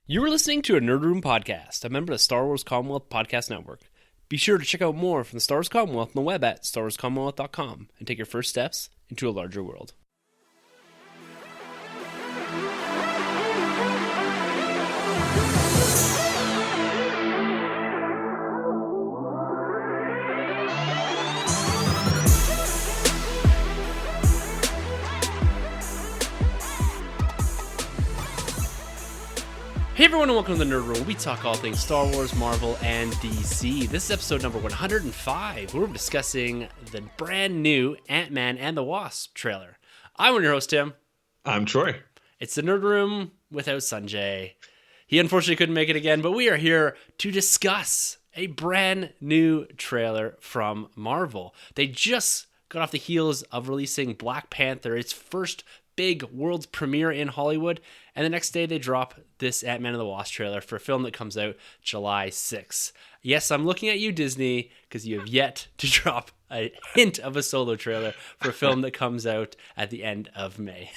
You were listening to a Nerd Room podcast, a member of the Star Wars Commonwealth Podcast Network. Be sure to check out more from the Star Wars Commonwealth on the web at starwarscommonwealth.com and take your first steps into a larger world. Hey everyone, and welcome to the Nerd Room, where we talk all things Star Wars, Marvel, and DC. This is episode number 105, where we're discussing the brand new Ant-Man and the Wasp trailer. I'm your host, Tim. I'm Troy. It's the Nerd Room without Sanjay. He unfortunately couldn't make it again, but we are here to discuss a brand new trailer from Marvel. They just got off the heels of releasing Black Panther, its first big world premiere in Hollywood, and the next day they drop this Ant-Man and the Wasp trailer for a film that comes out July 6th. Yes, I'm looking at you, Disney, because you have yet to drop a hint of a solo trailer for a film that comes out at the end of May.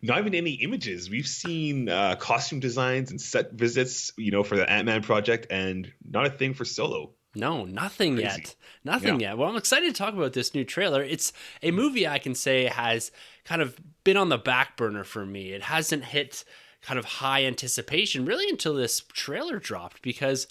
Not even any images. We've seen costume designs and set visits, for the Ant-Man project, and not a thing for Solo. No, nothing Crazy. yet. Nothing yet. Well, I'm excited to talk about this new trailer. It's a movie I can say has kind of been on the back burner for me. It hasn't hit kind of high anticipation really until this trailer dropped, because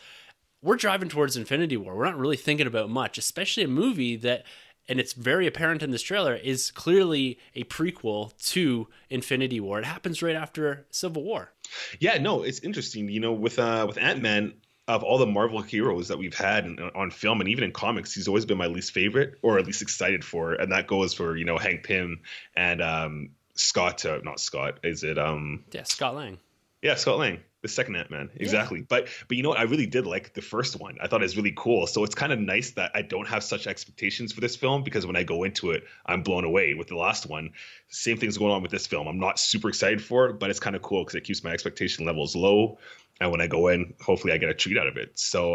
we're driving towards Infinity War. We're not really thinking about much, especially a movie that, and it's very apparent in this trailer, is clearly a prequel to Infinity War. It happens right after Civil War. Yeah, no, it's interesting. With Ant-Man, of all the Marvel heroes that we've had on film and even in comics, he's always been my least favorite, or at least excited for. And that goes for, Hank Pym and Scott, not Scott, is it? Scott Lang. Yeah, Scott Lang, the second Ant-Man. Exactly. Yeah. But you know what? I really did like the first one. I thought it was really cool. So it's kind of nice that I don't have such expectations for this film, because when I go into it, I'm blown away. With the last one, same thing's going on with this film. I'm not super excited for it, but it's kind of cool because it keeps my expectation levels low. And when I go in, hopefully I get a treat out of it. So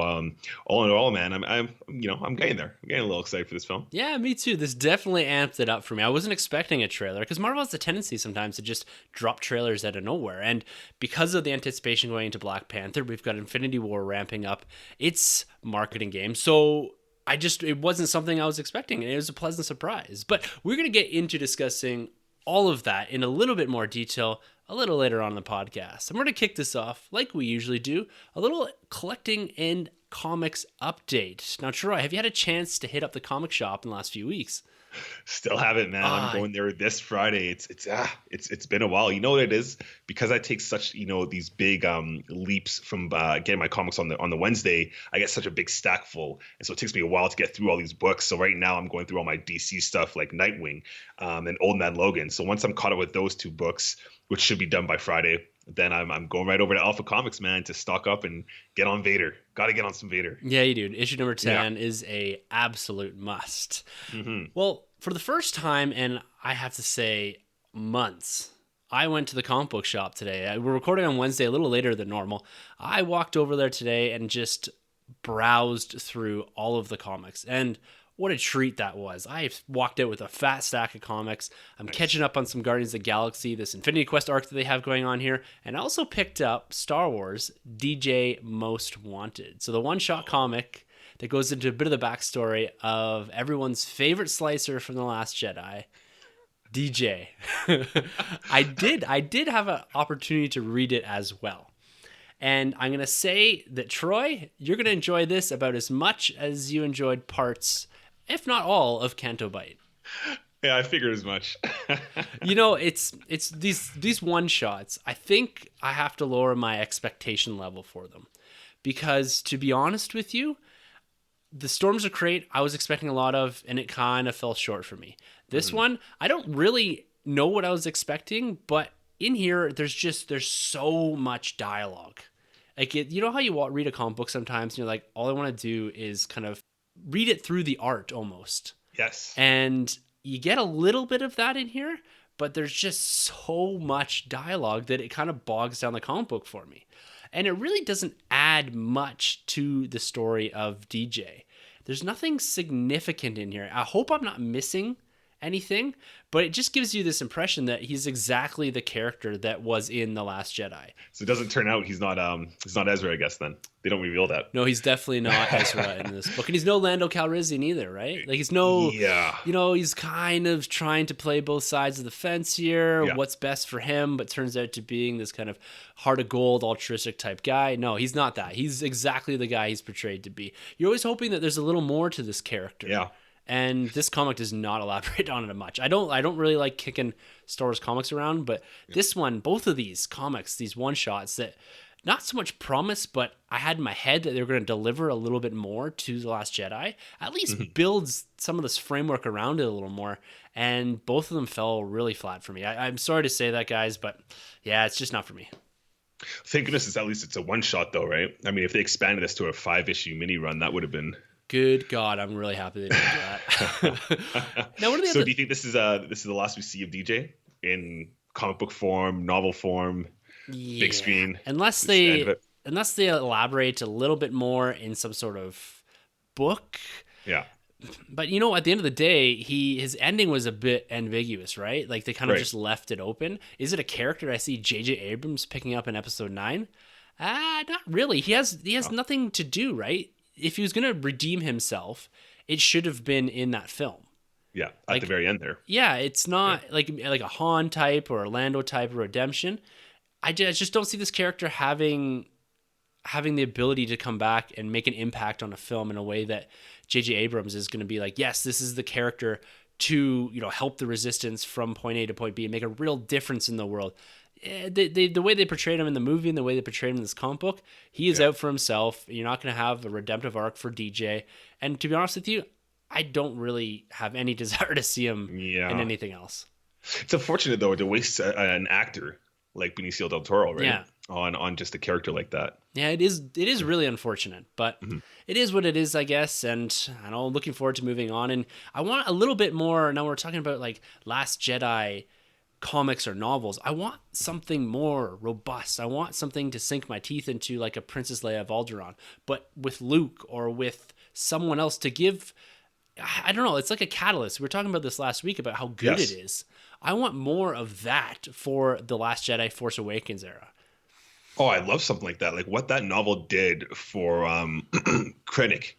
all in all, man, I'm getting there. I'm getting a little excited for this film. Yeah, me too. This definitely amped it up for me. I wasn't expecting a trailer, because Marvel has the tendency sometimes to just drop trailers out of nowhere. And because of the anticipation going into Black Panther, we've got Infinity War ramping up its marketing game. So it wasn't something I was expecting, and it was a pleasant surprise. But we're going to get into discussing all of that in a little bit more detail a little later on in the podcast. I'm going to kick this off, like we usually do, a little collecting and comics update. Now, Troy, have you had a chance to hit up the comic shop in the last few weeks? Still haven't, man. I'm going there this Friday. It's been a while. You know what it is? Because I take such these big leaps from getting my comics on the Wednesday. I get such a big stack full, and so it takes me a while to get through all these books. So right now I'm going through all my DC stuff like Nightwing and Old Man Logan. So once I'm caught up with those two books, which should be done by Friday, then I'm going right over to Alpha Comics, man, to stock up and get on Vader. Got to get on some Vader. Yeah, you do. Issue number 10 is a absolute must. Mm-hmm. Well, for the first time, and I have to say months, I went to the comic book shop today. We're recording on Wednesday, a little later than normal. I walked over there today and just browsed through all of the comics, and what a treat that was. I walked out with a fat stack of comics. I'm catching up on some Guardians of the Galaxy, this Infinity Quest arc that they have going on here, and I also picked up Star Wars DJ Most Wanted. So the one-shot comic that goes into a bit of the backstory of everyone's favorite slicer from The Last Jedi, DJ. I did have an opportunity to read it as well. And I'm going to say that, Troy, you're going to enjoy this about as much as you enjoyed parts, if not all, of Canto Bight. Yeah, I figured as much. It's these one shots. I think I have to lower my expectation level for them, because to be honest with you, the Storms of Crate I was expecting a lot of, and it kind of fell short for me. This one, I don't really know what I was expecting, but in here there's so much dialogue. Like you know how you read a comic book sometimes, and you're like, all I want to do is kind of read it through the art almost. Yes. And you get a little bit of that in here, but there's just so much dialogue that it kind of bogs down the comic book for me. And it really doesn't add much to the story of DJ. There's nothing significant in here. I hope I'm not missing anything, but it just gives you this impression that he's exactly the character that was in The Last Jedi. So it doesn't turn out he's not Ezra, I guess. Then they don't reveal that. No, he's definitely not Ezra in this book, and he's no Lando Calrissian either, right? Like he's no, yeah, he's kind of trying to play both sides of the fence here. Yeah. What's best for him, but turns out to being this kind of heart of gold, altruistic type guy. No, he's not that. He's exactly the guy he's portrayed to be. You're always hoping that there's a little more to this character. Yeah. And this comic does not elaborate on it much. I don't really like kicking Star Wars comics around, but this one, both of these comics, these one-shots that not so much promise, but I had in my head that they were going to deliver a little bit more to The Last Jedi, at least builds some of this framework around it a little more. And both of them fell really flat for me. I'm sorry to say that, guys, but yeah, it's just not for me. Thank goodness at least it's a one-shot though, right? I mean, if they expanded this to a 5-issue mini run, that would have been... Good God, I'm really happy they did that. Now, what are so do you think this is the last we see of DJ in comic book form, novel form, big screen? Unless they elaborate a little bit more in some sort of book. Yeah. But at the end of the day, his ending was a bit ambiguous, right? Like they kind of just left it open. Is it a character I see J.J. Abrams picking up in episode 9? Not really. He has nothing to do, right? If he was going to redeem himself, it should have been in that film. Yeah, at the very end there. Yeah, it's not like a Han type or a Lando type of redemption. I just don't see this character having the ability to come back and make an impact on a film in a way that J.J. Abrams is going to be like, yes, this is the character to help the Resistance from point A to point B and make a real difference in the world. The way they portrayed him in the movie and the way they portrayed him in this comic book, he is out for himself. You're not going to have a redemptive arc for DJ. And to be honest with you, I don't really have any desire to see him in anything else. It's unfortunate, though, to waste an actor like Benicio del Toro, right? Yeah. On just a character like that. Yeah, it is really unfortunate, but it is what it is, I guess. And I know, looking forward to moving on. And I want a little bit more. Now we're talking about like Last Jedi comics or novels. I want something more robust. I want something to sink my teeth into, like a Princess Leia of Alderaan, but with Luke or with someone else to give. I don't know. It's like a catalyst. We were talking about this last week about how good it is. I want more of that for the Last Jedi Force Awakens era. Oh, I love something like that. Like what that novel did for Krennic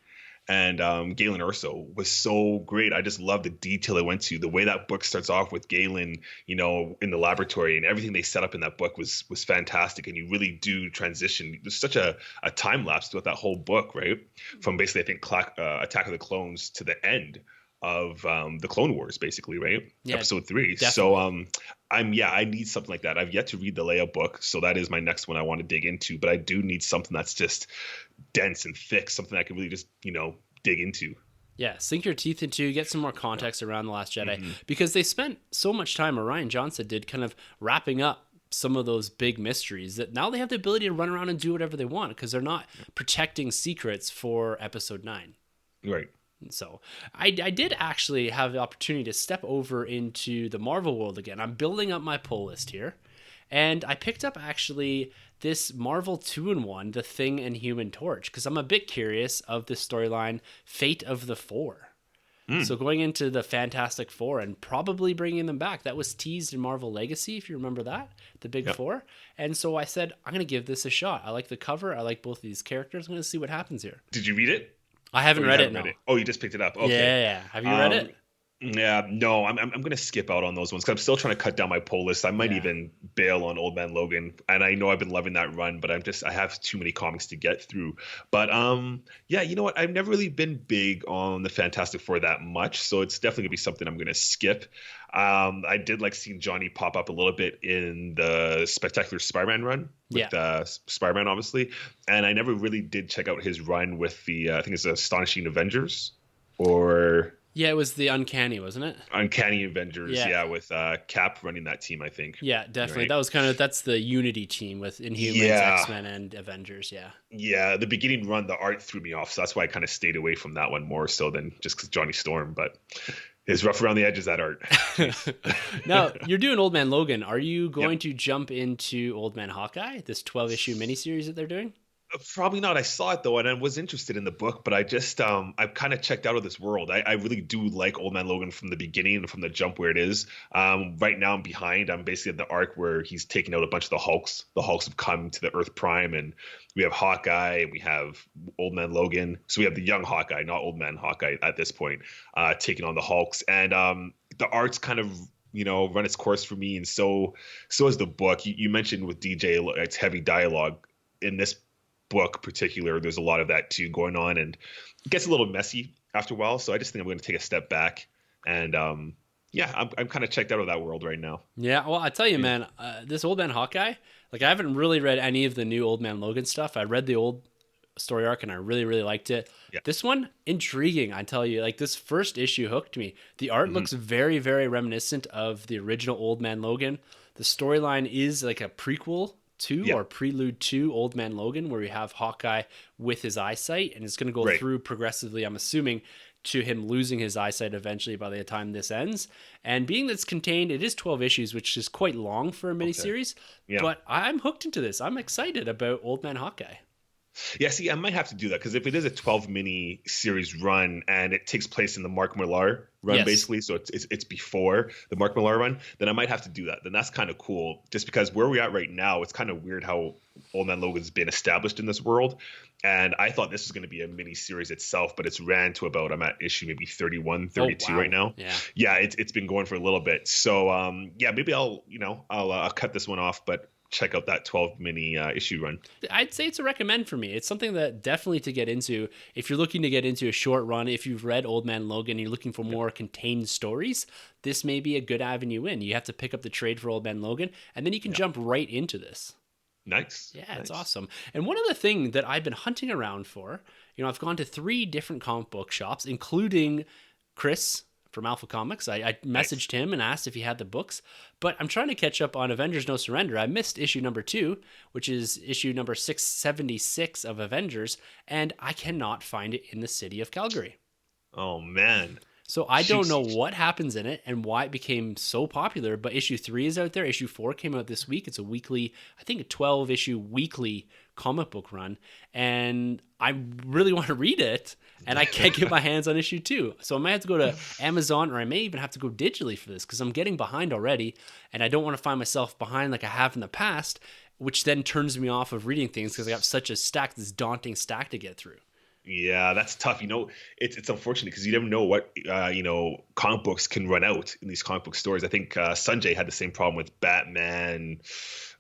and Galen Erso was so great. I just love the detail it went to. The way that book starts off with Galen, in the laboratory, and everything they set up in that book was fantastic. And you really do transition. There's such a time lapse throughout that whole book, right? From basically, I think, Attack of the Clones to the end of the Clone Wars, basically, right? Yeah, Episode 3. Definitely. So I need something like that. I've yet to read the Leia book, so that is my next one I want to dig into. But I do need something that's just dense and thick, something I can really just, dig into. Yeah, sink your teeth into, get some more context around The Last Jedi, because they spent so much time, or Rian Johnson did, kind of wrapping up some of those big mysteries that now they have the ability to run around and do whatever they want because they're not protecting secrets for Episode 9. Right. So I did actually have the opportunity to step over into the Marvel world again. I'm building up my pull list here, and I picked up actually this Marvel 2-in-1, The Thing and Human Torch, because I'm a bit curious of this storyline, Fate of the Four. So going into the Fantastic Four and probably bringing them back. That was teased in Marvel Legacy, if you remember that, the Big Four. And so I said, I'm going to give this a shot. I like the cover. I like both of these characters. I'm going to see what happens here. Did you read it? I haven't read it. Oh, you just picked it up. Okay. Yeah. Have you read it? Yeah, no, I'm going to skip out on those ones because I'm still trying to cut down my pull list. I might even bail on Old Man Logan, and I know I've been loving that run, but I have too many comics to get through. But yeah, you know what? I've never really been big on the Fantastic Four that much, so it's definitely gonna be something I'm gonna skip. I did like seeing Johnny pop up a little bit in the Spectacular Spider-Man run with Spider-Man, obviously, and I never really did check out his run with the I think it's Astonishing Avengers or. Yeah, it was the Uncanny, wasn't it? Uncanny Avengers, with Cap running that team, I think. Yeah, definitely. Right? That was that's the Unity team with Inhumans, X-Men, and Avengers, Yeah, the beginning run, the art threw me off, so that's why I kind of stayed away from that one more so than just because Johnny Storm, but it's rough around the edges, that art. Now, you're doing Old Man Logan. Are you going to jump into Old Man Hawkeye, this 12-issue miniseries that they're doing? Probably not. I saw it though, and I was interested in the book, but I just I've kind of checked out of this world. I really do like Old Man Logan from the beginning and from the jump where it is. Right now I'm behind. I'm basically at the arc where he's taking out a bunch of the Hulks. The Hulks have come to the Earth Prime, and we have Hawkeye, and we have Old Man Logan. So we have the young Hawkeye, not Old Man Hawkeye at this point, taking on the Hulks, and the art's kind of run its course for me, and so is the book. You mentioned with DJ, it's heavy dialogue in this book particular. There's a lot of that too going on, and it gets a little messy after a while. So I just think I'm going to take a step back, and yeah, I'm kind of checked out of that world right now. Yeah, well, I tell you, man, this Old Man Hawkeye, like I haven't really read any of the new Old Man Logan stuff. I read the old story arc and I really, really liked it. Yeah. This one, intriguing, I tell you. Like this first issue hooked me. The art looks very, very reminiscent of the original Old Man Logan. The storyline is like a prequel to or prelude to Old Man Logan, where we have Hawkeye with his eyesight, and it's going to go through progressively, I'm assuming, to him losing his eyesight eventually by the time this ends. And being that's contained, it is 12 issues, which is quite long for a miniseries. But I'm hooked into this. I'm excited about Old Man Hawkeye. Yeah, see, I might have to do that because if it is a 12 mini series run and it takes place in the Mark Millar run, basically, so it's before the Mark Millar run, then I might have to do that. Then that's kind of cool, just because where we're at right now, it's kind of weird how Old Man Logan's been established in this world. And I thought this was going to be a mini series itself, but it's ran to about, I'm at issue maybe 31, 32 right now. Yeah, it's been going for a little bit. So yeah, maybe I'll cut this one off, but check out that 12 mini issue run. I'd say it's a recommend for me. It's something that definitely to get into if you're looking to get into a short run. If you've read Old Man Logan and you're looking for more contained stories, this may be a good avenue in. You have to pick up the trade for Old Man Logan, and then you can jump right into this. Nice. Yeah, it's awesome. And one other thing that I've been hunting around for, I've gone to 3 different comic book shops, including Chris from Alpha Comics. I messaged him and asked if he had the books, but I'm trying to catch up on Avengers No Surrender. I missed issue number 2, which is issue number 676 of Avengers, and I cannot find it in the city of Calgary. Oh, man. So I don't know what happens in it and why it became so popular, but issue 3 is out there. Issue 4 came out this week. It's a weekly, I think a 12-issue weekly comic book run, and I really want to read it, and I can't get my hands on issue 2. So I might have to go to Amazon, or I may even have to go digitally for this, because I'm getting behind already, and I don't want to find myself behind like I have in the past, which then turns me off of reading things because I got such a stack, this daunting stack to get through. Yeah, that's tough. It's unfortunate because you never know what comic books can run out in these comic book stores. I think Sanjay had the same problem with Batman.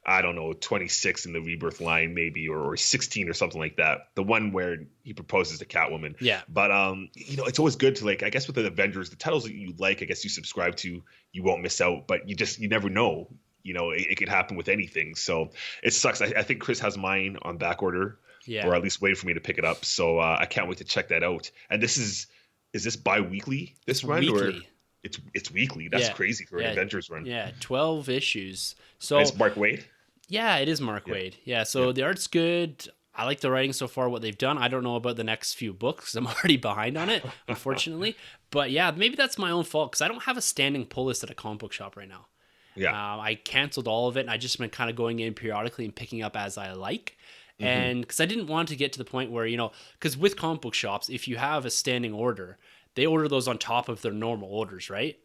I don't know, 26 in the Rebirth line maybe, or 16 or something like that. The one where he proposes to Catwoman. Yeah. But it's always good to, like, I guess with the Avengers, the titles that you like, I guess you subscribe to, you won't miss out. But you never know. It could happen with anything. So it sucks. I think Chris has mine on back order. Yeah. Or at least wait for me to pick it up. So I can't wait to check that out. And this is this bi-weekly, this run? Weekly. Or it's weekly. That's crazy for an Avengers run. Yeah, 12 issues. So and it's Mark Waid? Yeah, it is Mark Waid. Yeah, so the art's good. I like the writing so far, what they've done. I don't know about the next few books. I'm already behind on it, unfortunately. But yeah, maybe that's my own fault because I don't have a standing pull list at a comic book shop right now. Yeah. I canceled all of it, and I just been kind of going in periodically and picking up as I like. And because I didn't want to get to the point where, because with comic book shops, if you have a standing order, they order those on top of their normal orders, right?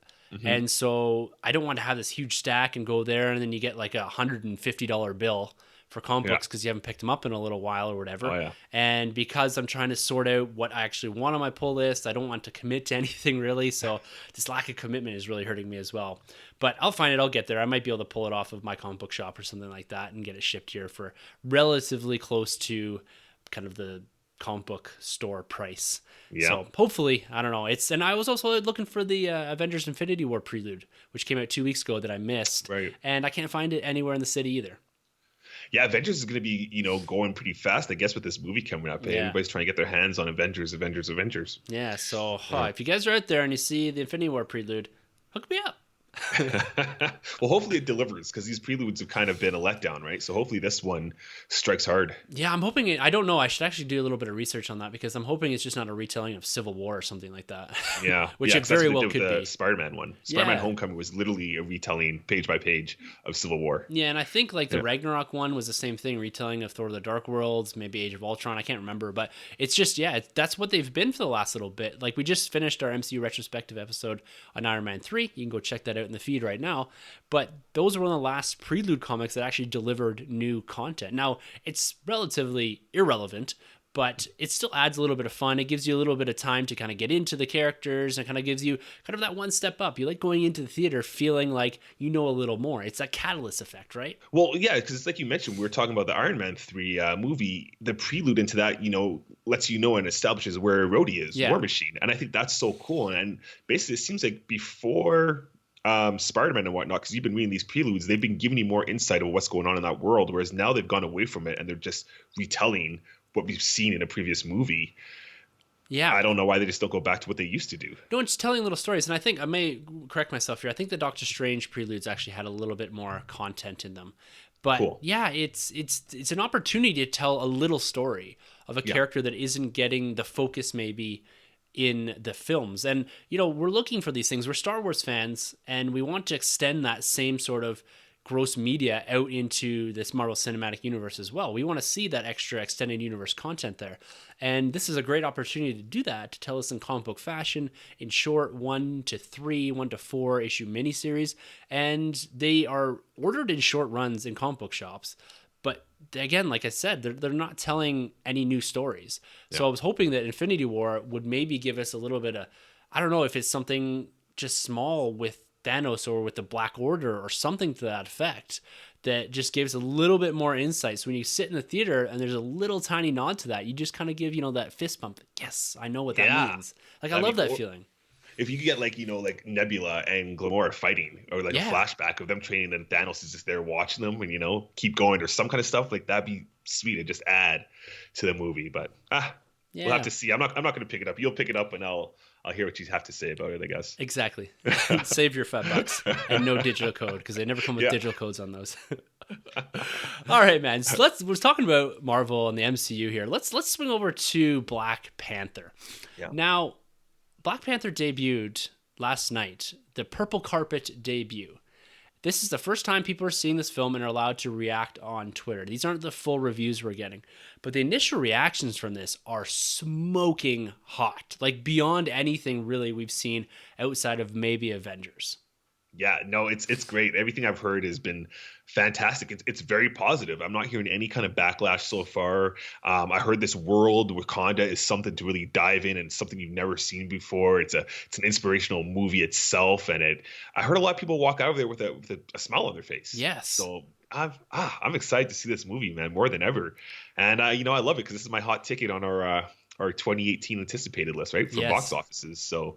And so I don't want to have this huge stack and go there and then you get like a $150 bill for comic books because you haven't picked them up in a little while or whatever. Oh, yeah. And because I'm trying to sort out what I actually want on my pull list, I don't want to commit to anything really. So this lack of commitment is really hurting me as well. But I'll find it. I'll get there. I might be able to pull it off of my comic book shop or something like that and get it shipped here for relatively close to kind of the comic book store price. Yeah. So hopefully, I don't know. And I was also looking for the Avengers Infinity War Prelude, which came out 2 weeks ago that I missed. Right. And I can't find it anywhere in the city either. Yeah, Avengers is going to be, going pretty fast, I guess, with this movie coming up. Yeah. Everybody's trying to get their hands on Avengers. Yeah, so if you guys are out there and you see the Infinity War Prelude, hook me up. Well, hopefully it delivers because these preludes have kind of been a letdown, right? So hopefully this one strikes hard. Yeah, I'm hoping it. I don't know. I should actually do a little bit of research on that because I'm hoping it's just not a retelling of Civil War or something like that, Yeah, which yeah, it because that's very what they well did with could the be. Spider-Man one. Spider-Man Yeah. Homecoming was literally a retelling page by page of Civil War. Yeah, and I think like the Yeah. Ragnarok one was the same thing, retelling of Thor: The Dark Worlds, maybe Age of Ultron. I can't remember, but it's just that's what they've been for the last little bit. Like we just finished our MCU retrospective episode on Iron Man 3. You can go check that out in the feed right now. But those were one of the last prelude comics that actually delivered new content. Now it's relatively irrelevant, but it still adds a little bit of fun. It gives you a little bit of time to kind of get into the characters and kind of gives you kind of that one step up. You like going into the theater feeling like you know a little more. It's that catalyst effect, right? Well, yeah, because it's like you mentioned, we were talking about the Iron Man 3 movie. The prelude into that, lets you know and establishes where Rhodey is, Yeah. War Machine. And I think that's so cool. And basically, it seems like before Spider-Man and whatnot, because you've been reading these preludes, they've been giving you more insight of what's going on in that world, whereas now they've gone away from it and they're just retelling what we've seen in a previous movie. Yeah. I don't know why they just don't go back to what they used to do. No, it's telling little stories. And I think I may correct myself here. I think the Doctor Strange preludes actually had a little bit more content in them. But Cool. yeah, it's an opportunity to tell a little story of a character that isn't getting the focus maybe in the films. And we're looking for these things. We're Star Wars fans and we want to extend that same sort of gross media out into this Marvel Cinematic Universe as well. We want to see that extra extended universe content there. And this is a great opportunity to do that, to tell us in comic book fashion, in short 1 to 3, 1 to 4 issue miniseries. And they are ordered in short runs in comic book shops. But again, like I said, they're not telling any new stories. Yeah. So I was hoping that Infinity War would maybe give us a little bit of, I don't know if it's something just small with Thanos or with the Black Order or something to that effect that just gives a little bit more insight. So when you sit in the theater and there's a little tiny nod to that, you just kind of give, that fist bump. Yes, I know what that means. Like, I love that feeling. If you could get like Nebula and Gamora fighting, or like a flashback of them training, and Thanos is just there watching them and keep going, or some kind of stuff like that'd be sweet and just add to the movie. But we'll have to see. I'm not going to pick it up. You'll pick it up and I'll hear what you have to say about it, I guess. Exactly. Save your $5 and no digital code, because they never come with digital codes on those. All right, man. So we're talking about Marvel and the MCU here. Let's swing over to Black Panther. Yeah. Now, Black Panther debuted last night, the purple carpet debut. This is the first time people are seeing this film and are allowed to react on Twitter. These aren't the full reviews we're getting, but the initial reactions from this are smoking hot, like beyond anything really we've seen outside of maybe Avengers. Yeah, no, it's great. Everything I've heard has been fantastic. It's very positive. I'm not hearing any kind of backlash so far. I heard this world, Wakanda, is something to really dive in and something you've never seen before. It's an inspirational movie itself, and I heard a lot of people walk out of there with a smile on their face. Yes. So I'm excited to see this movie, man, more than ever. And I love it because this is my hot ticket on our 2018 anticipated list, right, for box offices. So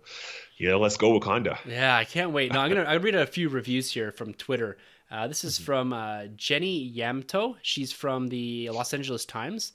let's go Wakanda. Yeah, I can't wait. No, I'll read a few reviews here from Twitter. This is from Jenny Yamto. She's from the Los Angeles Times.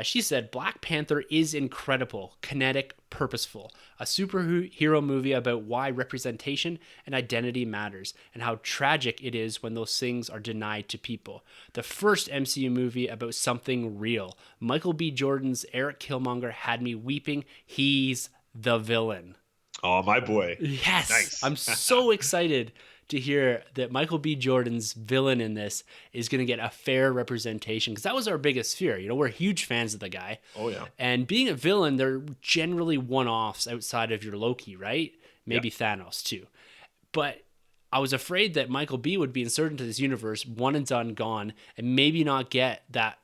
She said, Black Panther is incredible, kinetic, purposeful. A superhero movie about why representation and identity matters and how tragic it is when those things are denied to people. The first MCU movie about something real. Michael B. Jordan's Eric Killmonger had me weeping. He's the villain. Oh, my boy. Yes. Nice. I'm so excited to hear that Michael B. Jordan's villain in this is going to get a fair representation, because that was our biggest fear. We're huge fans of the guy. Oh, yeah. And being a villain, they're generally one-offs outside of your Loki, right? Maybe Thanos, too. But I was afraid that Michael B. would be inserted into this universe, one and done, gone, and maybe not get that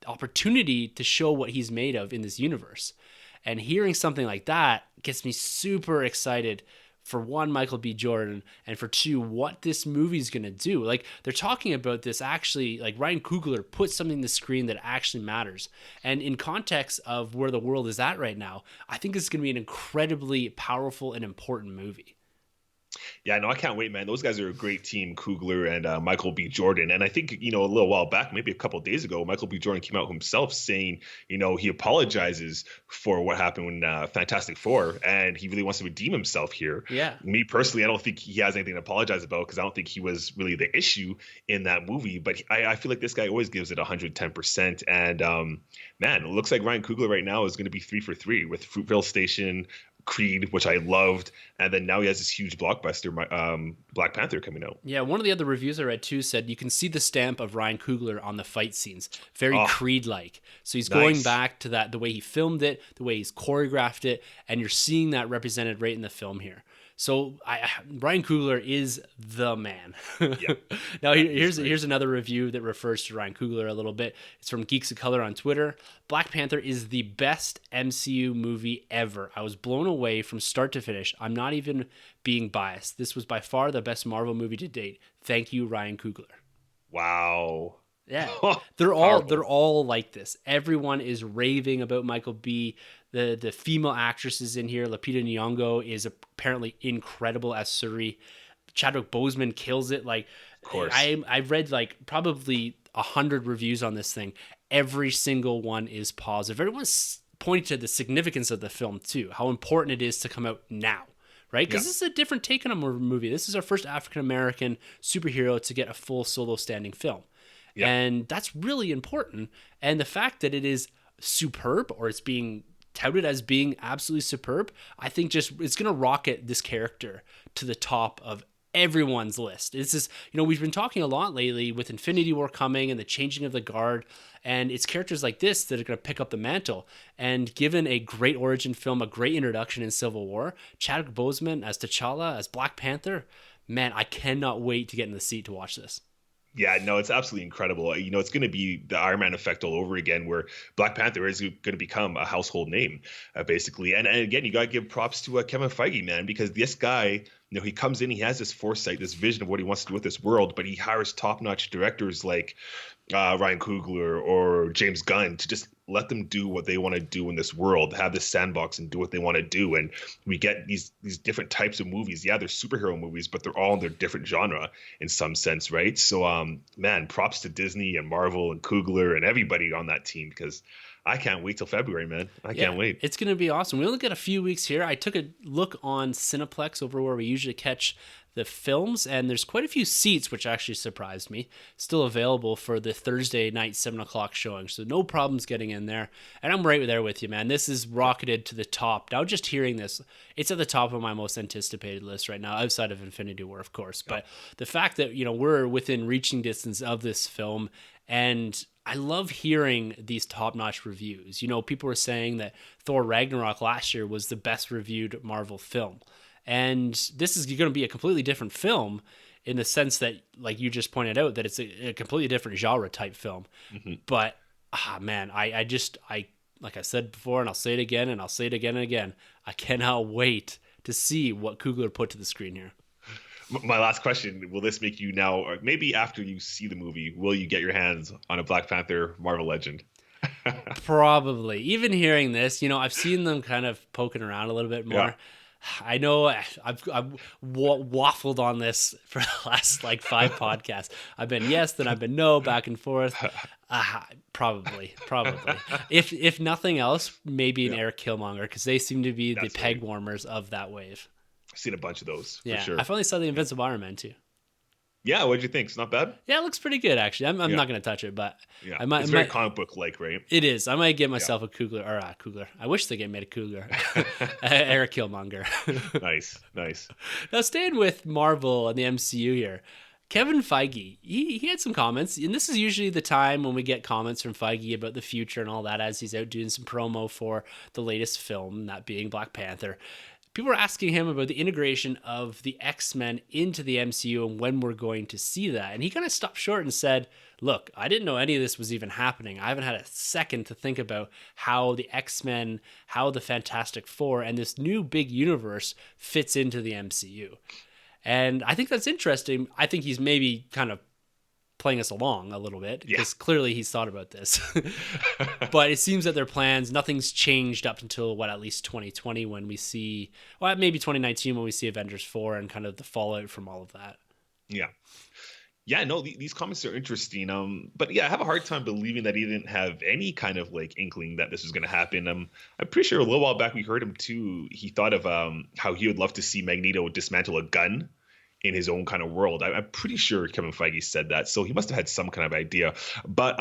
opportunity to show what he's made of in this universe. And hearing something like that gets me super excited for one, Michael B. Jordan, and for two, what this movie's going to do. Like, they're talking about this actually, like Ryan Coogler put something on the screen that actually matters. And in context of where the world is at right now, I think it's going to be an incredibly powerful and important movie. Yeah, no, I can't wait, man. Those guys are a great team, Coogler and Michael B. Jordan. And I think, a little while back, maybe a couple of days ago, Michael B. Jordan came out himself saying, he apologizes for what happened when Fantastic Four, and he really wants to redeem himself here. Yeah. Me personally, I don't think he has anything to apologize about because I don't think he was really the issue in that movie. But I feel like this guy always gives it 110%. And man, it looks like Ryan Coogler right now is going to be 3 for 3 with Fruitvale Station, Creed, which I loved, and then now he has this huge blockbuster, Black Panther, coming out. Yeah, one of the other reviews I read too said you can see the stamp of Ryan Coogler on the fight scenes, very Creed-like. So he's going back to that, the way he filmed it, the way he's choreographed it, and you're seeing that represented right in the film here. So Ryan Coogler is the man. Yeah. Now here's another review that refers to Ryan Coogler a little bit. It's from Geeks of Color on Twitter. Black Panther is the best MCU movie ever. I was blown away from start to finish. I'm not even being biased. This was by far the best Marvel movie to date. Thank you, Ryan Coogler. Wow. Yeah, they're all like this. Everyone is raving about Michael B. The female actresses in here. Lupita Nyong'o is apparently incredible as Shuri. Chadwick Boseman kills it. Like, of course, I've read like probably 100 reviews on this thing. Every single one is positive. Everyone's pointing to the significance of the film too. How important it is to come out now. Right? Because this is a different take on a movie. This is our first African-American superhero to get a full solo standing film. Yeah. And that's really important. And the fact that it is superb, or it's being touted as being absolutely superb, I think just it's going to rocket this character to the top of everyone's list. It's just, we've been talking a lot lately with Infinity War coming and the changing of the guard, and it's characters like this that are going to pick up the mantle. And given a great origin film, a great introduction in Civil War, Chadwick Boseman as T'Challa, as Black Panther, man, I cannot wait to get in the seat to watch this. Yeah, no, it's absolutely incredible. It's going to be the Iron Man effect all over again, where Black Panther is going to become a household name, basically. And again, you got to give props to Kevin Feige, man, because this guy, he comes in, he has this foresight, this vision of what he wants to do with this world, but he hires top-notch directors like Ryan Coogler or James Gunn to just let them do what they want to do in this world, have this sandbox and do what they want to do. And we get these different types of movies. Yeah, they're superhero movies, but they're all in their different genre in some sense, right? So, man, props to Disney and Marvel and Coogler and everybody on that team, because I can't wait till February, man. I can't wait. It's going to be awesome. We only got a few weeks here. I took a look on Cineplex over where we usually catch the films, and there's quite a few seats, which actually surprised me, still available for the Thursday night 7 o'clock showing. So no problems getting in there. And I'm right there with you, man. This is rocketed to the top. Now, just hearing this, it's at the top of my most anticipated list right now, outside of Infinity War, of course. But the fact that, we're within reaching distance of this film, and I love hearing these top-notch reviews. People were saying that Thor Ragnarok last year was the best reviewed Marvel film. And this is going to be a completely different film in the sense that, like you just pointed out, that it's a completely different genre type film. Mm-hmm. But, man, I like I said before, and I'll say it again, and I'll say it again and again, I cannot wait to see what Coogler put to the screen here. My last question, will this make you now, or maybe after you see the movie, will you get your hands on a Black Panther Marvel Legend? Probably. Even hearing this, I've seen them kind of poking around a little bit more. Yeah. I know I've waffled on this for the last 5 podcasts. I've been yes, then I've been no, back and forth. Probably. If nothing else, maybe an Eric Killmonger, because they seem to be the peg warmers of that wave. I've seen a bunch of those. Yeah, for sure. I finally saw the Invincible Iron Man too. Yeah, what did you think? It's not bad? Yeah, it looks pretty good, actually. I'm not going to touch it, but I might. It's very comic book-like, right? It is. I might get myself a Coogler, or a Coogler. I wish the game made a Coogler. Eric Killmonger. Nice. Now, staying with Marvel and the MCU here, Kevin Feige, he had some comments, and this is usually the time when we get comments from Feige about the future and all that, as he's out doing some promo for the latest film, that being Black Panther. People are asking him about the integration of the X-Men into the MCU and when we're going to see that. And he kind of stopped short and said, look, I didn't know any of this was even happening. I haven't had a second to think about how the X-Men, how the Fantastic Four, and this new big universe fits into the MCU. And I think that's interesting. I think he's maybe kind of playing us along a little bit Yeah. because clearly he's thought about this. But it seems that their plans, nothing's changed up until at least 2020 when we see, well, maybe 2019 when we see Avengers 4 and kind of the fallout from all of that. Yeah. Yeah, no, these comics are interesting. But yeah, I have a hard time believing that he didn't have any kind of like inkling that this was going to happen. I'm pretty sure a little while back we heard him too. He thought of how he would love to see Magneto dismantle a gun in his own kind of world. I'm pretty sure Kevin Feige said that, so he must have had some kind of idea. But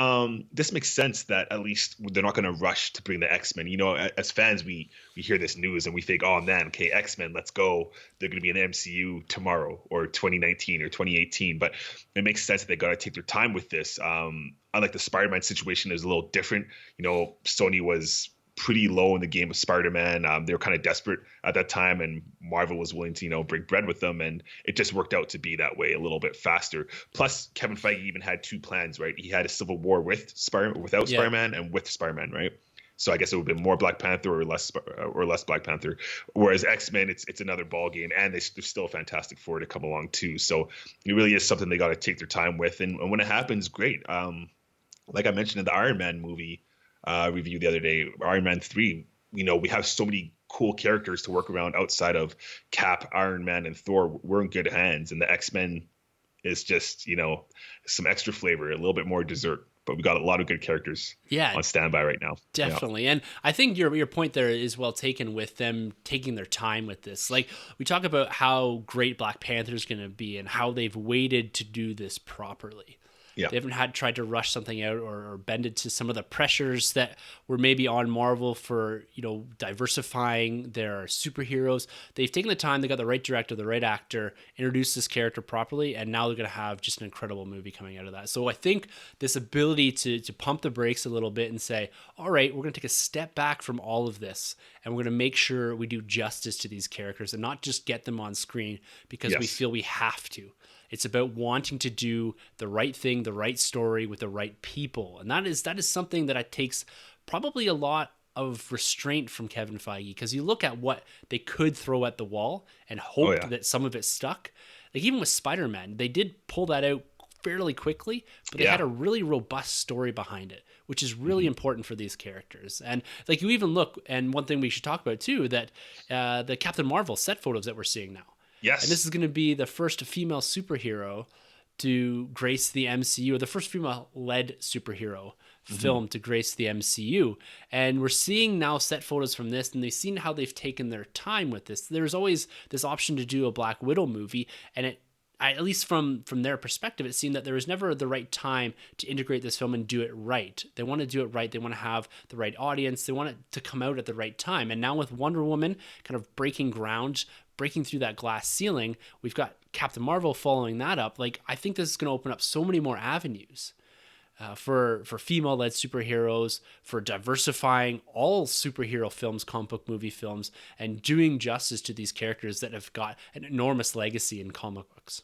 this makes sense that at least they're not going to rush to bring the X-Men. You know, as fans, we hear this news and we think, oh man, okay, X-Men, let's go. They're going to be in the MCU tomorrow or 2019 or 2018. But it makes sense that they got to take their time with this. Unlike the Spider-Man situation, is a little different. You know, Sony was pretty low in the game of Spider-Man. They were kind of desperate at that time, and Marvel was willing to, break bread with them, and it just worked out to be that way a little bit faster. Plus, Kevin Feige even had two plans, right? He had a Civil War without Spider-Man and with Spider-Man, right? So I guess it would have been more Black Panther or less Black Panther. Whereas X-Men, it's another ball game, and there's still a Fantastic Four to come along too. So it really is something they got to take their time with, and when it happens, great. Like I mentioned in the Iron Man movie review the other day, Iron Man 3, we have so many cool characters to work around outside of Cap, Iron Man, and Thor. We're in good hands, and the X-Men is just, some extra flavor, a little bit more dessert. But we got a lot of good characters on standby right now. Definitely. Yeah. And I think your point there is well taken with them taking their time with this. Like, we talk about how great Black Panther is going to be and how they've waited to do this properly. Yeah. They haven't tried to rush something out or bend it to some of the pressures that were maybe on Marvel for, diversifying their superheroes. They've taken the time, they got the right director, the right actor, introduced this character properly, and now they're going to have just an incredible movie coming out of that. So I think this ability to pump the brakes a little bit and say, all right, we're going to take a step back from all of this, and we're going to make sure we do justice to these characters and not just get them on screen because we feel we have to. It's about wanting to do the right thing, the right story with the right people. And that is something that it takes probably a lot of restraint from Kevin Feige, because you look at what they could throw at the wall and hope that some of it stuck. Like even with Spider-Man, they did pull that out fairly quickly, but they had a really robust story behind it, which is really important for these characters. And like you even look, and one thing we should talk about too, that the Captain Marvel set photos that we're seeing now. Yes. And this is going to be the first female superhero to grace the MCU, or the first female-led superhero film to grace the MCU. And we're seeing now set photos from this, and they've seen how they've taken their time with this. There's always this option to do a Black Widow movie, and at least from their perspective, it seemed that there was never the right time to integrate this film and do it right. They want to do it right. They want to have the right audience. They want it to come out at the right time. And now with Wonder Woman kind of breaking ground, breaking through that glass ceiling, we've got Captain Marvel following that up. Like, I think this is going to open up so many more avenues for female-led superheroes, for diversifying all superhero films, comic book movie films, and doing justice to these characters that have got an enormous legacy in comic books.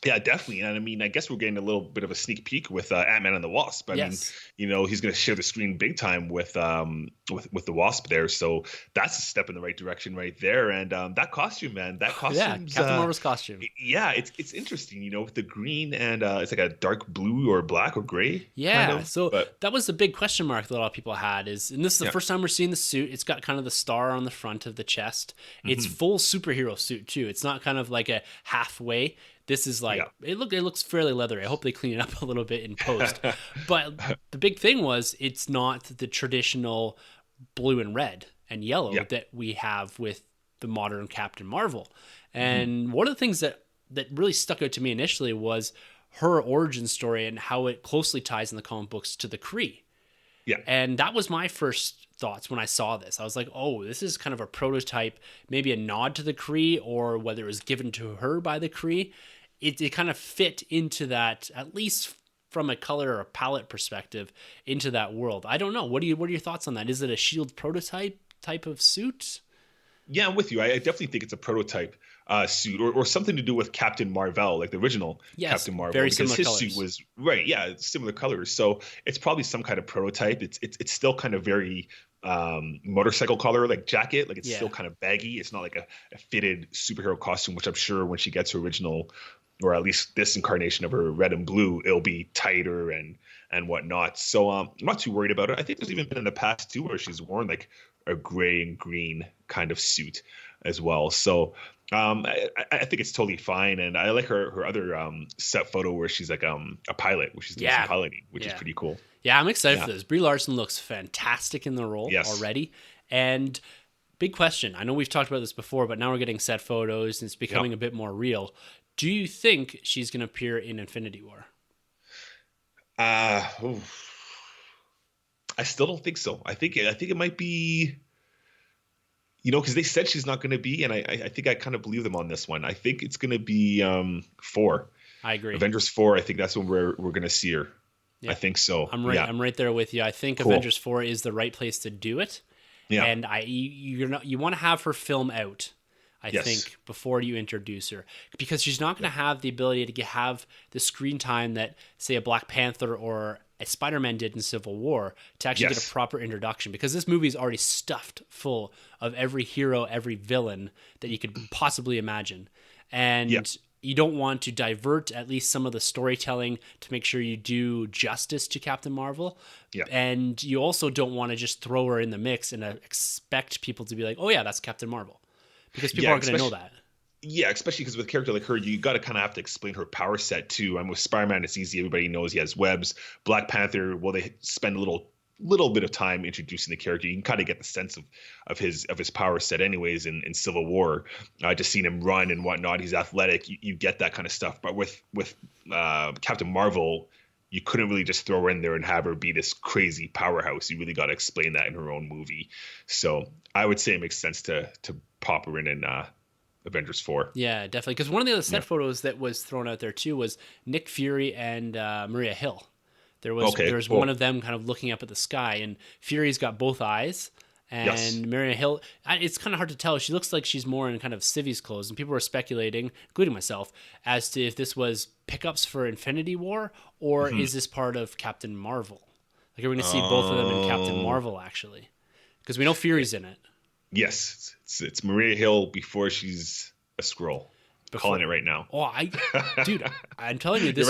Yeah, definitely. And I mean, I guess we're getting a little bit of a sneak peek with Ant-Man and the Wasp. I mean, he's going to share the screen big time with the Wasp there. So that's a step in the right direction right there. And that costume, man, Captain Marvel's costume. Yeah, it's interesting, with the green and it's like a dark blue or black or gray. Yeah, kind of. So that was the big question mark that a lot of people had and this is the first time we're seeing the suit. It's got kind of the star on the front of the chest. It's full superhero suit too. It's not kind of like a halfway. This is like, it looks fairly leathery. I hope they clean it up a little bit in post. But the big thing was it's not the traditional blue and red and yellow that we have with the modern Captain Marvel. And one of the things that really stuck out to me initially was her origin story and how it closely ties in the comic books to the Kree. Yeah. And that was my first thoughts when I saw this. I was like, oh, this is kind of a prototype, maybe a nod to the Kree, or whether it was given to her by the Kree. It kind of fit into that, at least from a color or a palette perspective, into that world. I don't know. What are your thoughts on that? Is it a S.H.I.E.L.D. prototype type of suit? Yeah, I'm with you. I definitely think it's a prototype suit or something to do with Captain Marvel, like the original Captain Marvel. Very because similar his colors. suit was similar colors. So it's probably some kind of prototype. It's still kind of very motorcycle color, like jacket. Like it's still kind of baggy. It's not like a fitted superhero costume, which I'm sure when she gets her original or at least this incarnation of her red and blue, it'll be tighter and whatnot. So I'm not too worried about it. I think there's even been in the past too where she's worn like a gray and green kind of suit as well. So I think it's totally fine, and I like her other set photo where she's like a pilot, where she's doing some piloting, which is pretty cool. Yeah, I'm excited for this. Brie Larson looks fantastic in the role already, and big question. I know we've talked about this before, but now we're getting set photos and it's becoming a bit more real. Do you think she's going to appear in Infinity War? I still don't think so. I think it might be, because they said she's not going to be, and I think I kind of believe them on this one. I think it's going to be 4. I agree. Avengers 4. I think that's when we're going to see her. Yeah. I think so. I'm right there with you. I think Avengers 4 is the right place to do it. Yeah. And you want to have her film out, I think, before you introduce her, because she's not going to have the ability to have the screen time that, say, a Black Panther or a Spider-Man did in Civil War to actually get a proper introduction, because this movie is already stuffed full of every hero, every villain that you could possibly imagine. And you don't want to divert at least some of the storytelling to make sure you do justice to Captain Marvel. Yeah. And you also don't want to just throw her in the mix and expect people to be like, oh yeah, that's Captain Marvel. Because people aren't going to know that. Yeah, especially because with a character like her, you got to kind of have to explain her power set too. And with Spider-Man, it's easy. Everybody knows he has webs. Black Panther, well, they spend a little bit of time introducing the character. You can kind of get the sense of his power set anyways in Civil War. Just seeing him run and whatnot. He's athletic. You get that kind of stuff. But with Captain Marvel, you couldn't really just throw her in there and have her be this crazy powerhouse. You really got to explain that in her own movie. So I would say it makes sense to pop her in Avengers 4. Yeah, definitely. Because one of the other set photos that was thrown out there too was Nick Fury and Maria Hill. There was one of them kind of looking up at the sky, and Fury's got both eyes, and Maria Hill, it's kind of hard to tell. She looks like she's more in kind of civvies clothes, and people were speculating, including myself, as to if this was pickups for Infinity War, or is this part of Captain Marvel? Like, are we going to see both of them in Captain Marvel, actually? Because we know Fury's in it. Yes, it's Maria Hill before she's a Skrull. Calling it right now. Oh, dude, I'm telling you, this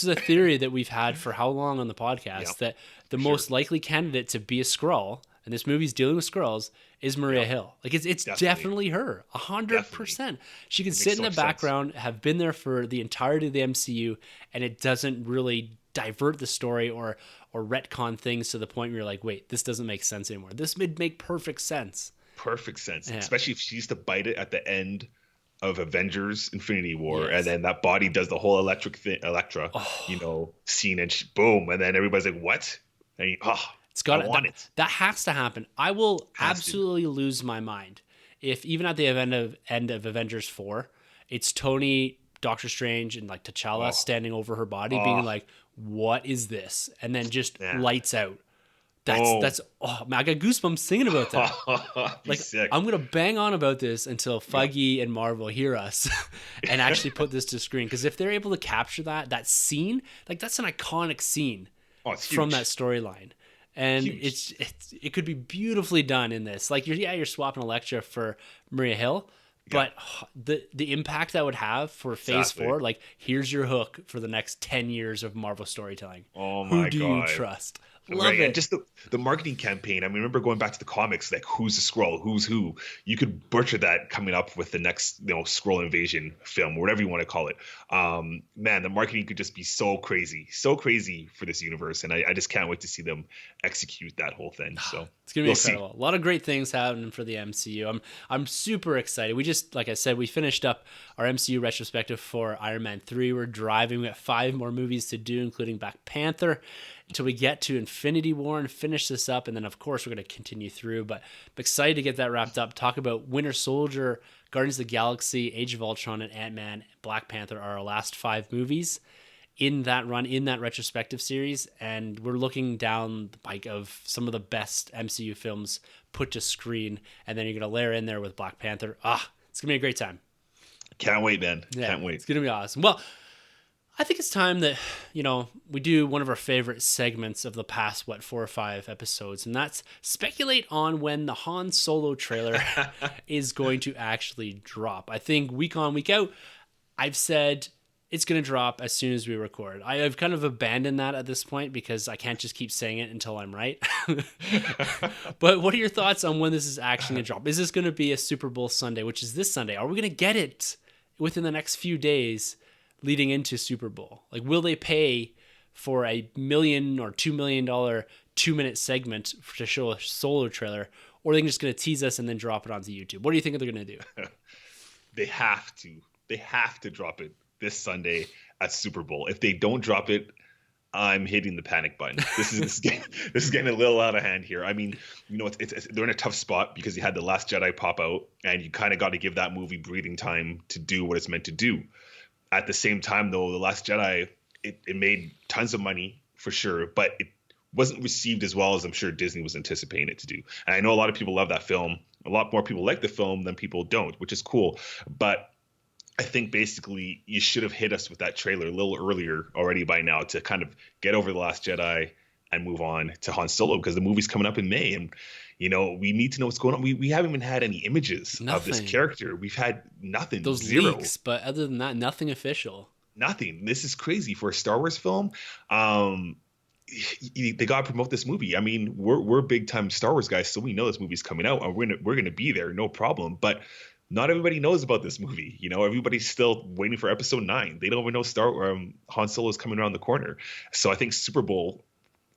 is a theory that we've had for how long on the podcast, that the most likely candidate to be a Skrull, and this movie's dealing with Skrulls, is Maria Hill. Like, it's definitely her, 100%. She can sit in the background, have been there for the entirety of the MCU, and it doesn't really divert the story or retcon things to the point where you're like, wait, this doesn't make sense anymore. This would make perfect sense. Perfect sense, especially if she used to bite it at the end of Avengers Infinity War, and then that body does the whole Elektra, scene, and boom, and then everybody's like, what? And it's got it. That has to happen. I will absolutely lose my mind if even at the end of Avengers 4, it's Tony, Doctor Strange, and like T'Challa standing over her body, being like, what is this? And then just lights out. That's man, I got goosebumps singing about that. Like, sick. I'm gonna bang on about this until Feige and Marvel hear us and actually put this to screen. Because if they're able to capture that scene, like, that's an iconic scene from that storyline, and it could be beautifully done in this. Like, you're swapping Elektra for Maria Hill, but the impact that would have for Phase 4, like, here's your hook for the next 10 years of Marvel storytelling. Oh my God! Who do you trust? Love it. And just the marketing campaign. I mean, remember going back to the comics, like, who's the Skrull, who's who. You could butcher that coming up with the next, Skrull invasion film, or whatever you want to call it. Man, the marketing could just be so crazy for this universe, and I just can't wait to see them execute that whole thing. So it's gonna be incredible. A lot of great things happening for the MCU. I'm super excited. We just, like I said, we finished up our MCU retrospective for Iron Man 3. We're driving. We got 5 more movies to do, including Black Panther, until we get to Infinity War and finish this up. And then, of course, we're going to continue through. But I'm excited to get that wrapped up. Talk about Winter Soldier, Guardians of the Galaxy, Age of Ultron, and Ant-Man, Black Panther are our last 5 movies in that run, in that retrospective series. And we're looking down the pike of some of the best MCU films put to screen. And then you're going to layer in there with Black Panther. It's going to be a great time. Can't wait, man. Can't wait. It's going to be awesome. Well, I think it's time that, we do one of our favorite segments of the past, 4 or 5 episodes, and that's speculate on when the Han Solo trailer is going to actually drop. I think week on, week out, I've said it's going to drop as soon as we record. I've kind of abandoned that at this point because I can't just keep saying it until I'm right. But what are your thoughts on when this is actually going to drop? Is this going to be a Super Bowl Sunday, which is this Sunday? Are we going to get it within the next few days leading into Super Bowl? Like, will they pay for $1 million or $2 million 2-minute segment to show a Solo trailer, or are they just going to tease us and then drop it onto YouTube? What do you think they're going to do? They have to. They have to drop it this Sunday at Super Bowl. If they don't drop it, I'm hitting the panic button. This is getting a little out of hand here. I mean, they're in a tough spot because you had The Last Jedi pop out, and you kind of got to give that movie breathing time to do what it's meant to do. At the same time, though, The Last Jedi, it made tons of money for sure, but it wasn't received as well as I'm sure Disney was anticipating it to do. And I know a lot of people love that film. A lot more people like the film than people don't, which is cool. But I think basically you should have hit us with that trailer a little earlier already by now to kind of get over The Last Jedi and move on to Han Solo, because the movie's coming up in May, and we need to know what's going on. We haven't even had any images of this character. We've had nothing. Those zero leaks, but other than that, nothing official. Nothing. This is crazy for a Star Wars film. They got to promote this movie. I mean, we're big time Star Wars guys, so we know this movie's coming out, and we're gonna be there, no problem. But not everybody knows about this movie. Everybody's still waiting for Episode 9. They don't even know Han Solo is coming around the corner. So I think Super Bowl,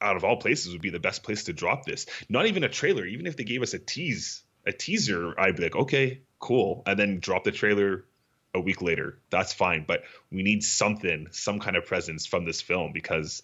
out of all places, would be the best place to drop this. Not even a trailer. Even if they gave us a teaser, I'd be like, okay, cool, and then drop the trailer a week later. That's fine. But we need some kind of presence from this film, because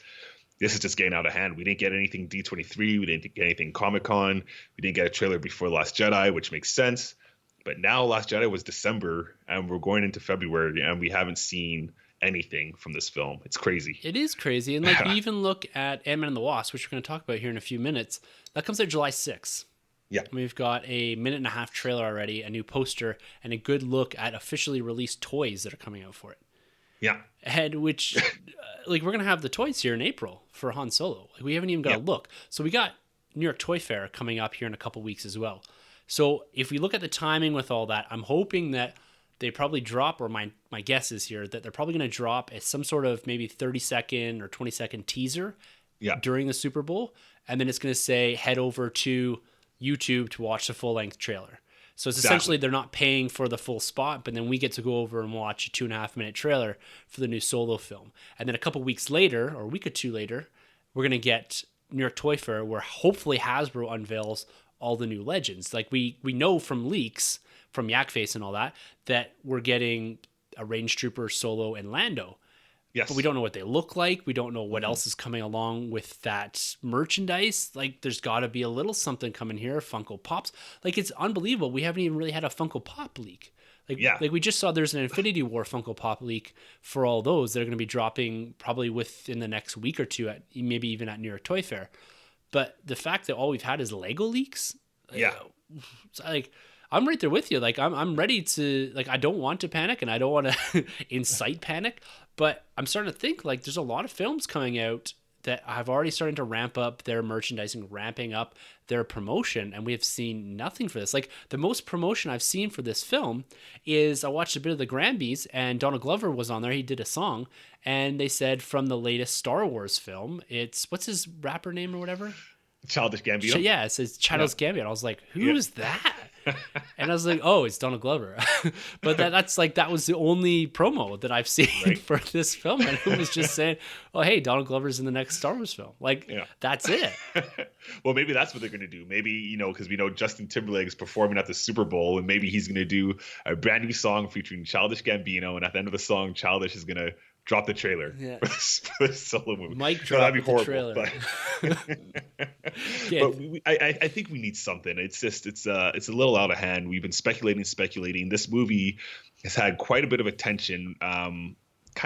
this is just getting out of hand. We didn't get anything D23. We didn't get anything Comic-Con. We didn't get a trailer before Last Jedi, which makes sense. But now Last Jedi was December, and we're going into February, and we haven't seen anything from this film. It's crazy. It is crazy. And you even look at Ant-Man and the Wasp, which we're going to talk about here in a few minutes. That comes out July 6th. Yeah. We've got a 1.5-minute trailer already, a new poster, and a good look at officially released toys that are coming out for it. Yeah. And which, we're going to have the toys here in April for Han Solo. We haven't even got a look. So we got New York Toy Fair coming up here in a couple weeks as well. So if we look at the timing with all that, I'm hoping that they probably drop, or my guess is here, that they're probably going to drop some sort of maybe 30-second or 20-second teaser during the Super Bowl. And then it's going to say, head over to YouTube to watch the full-length trailer. So it's essentially they're not paying for the full spot, but then we get to go over and watch a 2.5-minute trailer for the new Solo film. And then a couple weeks later, or a week or two later, we're going to get New York Toy Fair, where hopefully Hasbro unveils all the new legends. We know from leaks, from Yak Face and all that we're getting a Range Trooper, Solo, and Lando. Yes. But we don't know what they look like. We don't know what else is coming along with that merchandise. There's got to be a little something coming here. Funko Pops. It's unbelievable. We haven't even really had a Funko Pop leak. We just saw there's an Infinity War Funko Pop leak for all those that are going to be dropping probably within the next week or two, maybe even at New York Toy Fair. But the fact that all we've had is Lego leaks. I'm right there with you. I'm ready to, I don't want to panic, and I don't want to incite panic, but I'm starting to think there's a lot of films coming out that have already started to ramp up their merchandising, ramping up their promotion, and we have seen nothing for this. The most promotion I've seen for this film is I watched a bit of the Grambies, and Donald Glover was on there. He did a song, and they said from the latest Star Wars film, what's his rapper name or whatever? Childish Gambino. Yeah, it says Childish Gambino. I was like, who's that? And I was like, oh, it's Donald Glover. But that was the only promo that I've seen for this film. And it was just saying, oh, hey, Donald Glover's in the next Star Wars film. That's it. Well, maybe that's what they're going to do. Maybe, because we know Justin Timberlake is performing at the Super Bowl, and maybe he's going to do a brand new song featuring Childish Gambino. And at the end of the song, Childish is going to drop the trailer for the Solo movie. Mike dropped the trailer. But I think we need something. It's just it's a little out of hand. We've been speculating. This movie has had quite a bit of attention, kind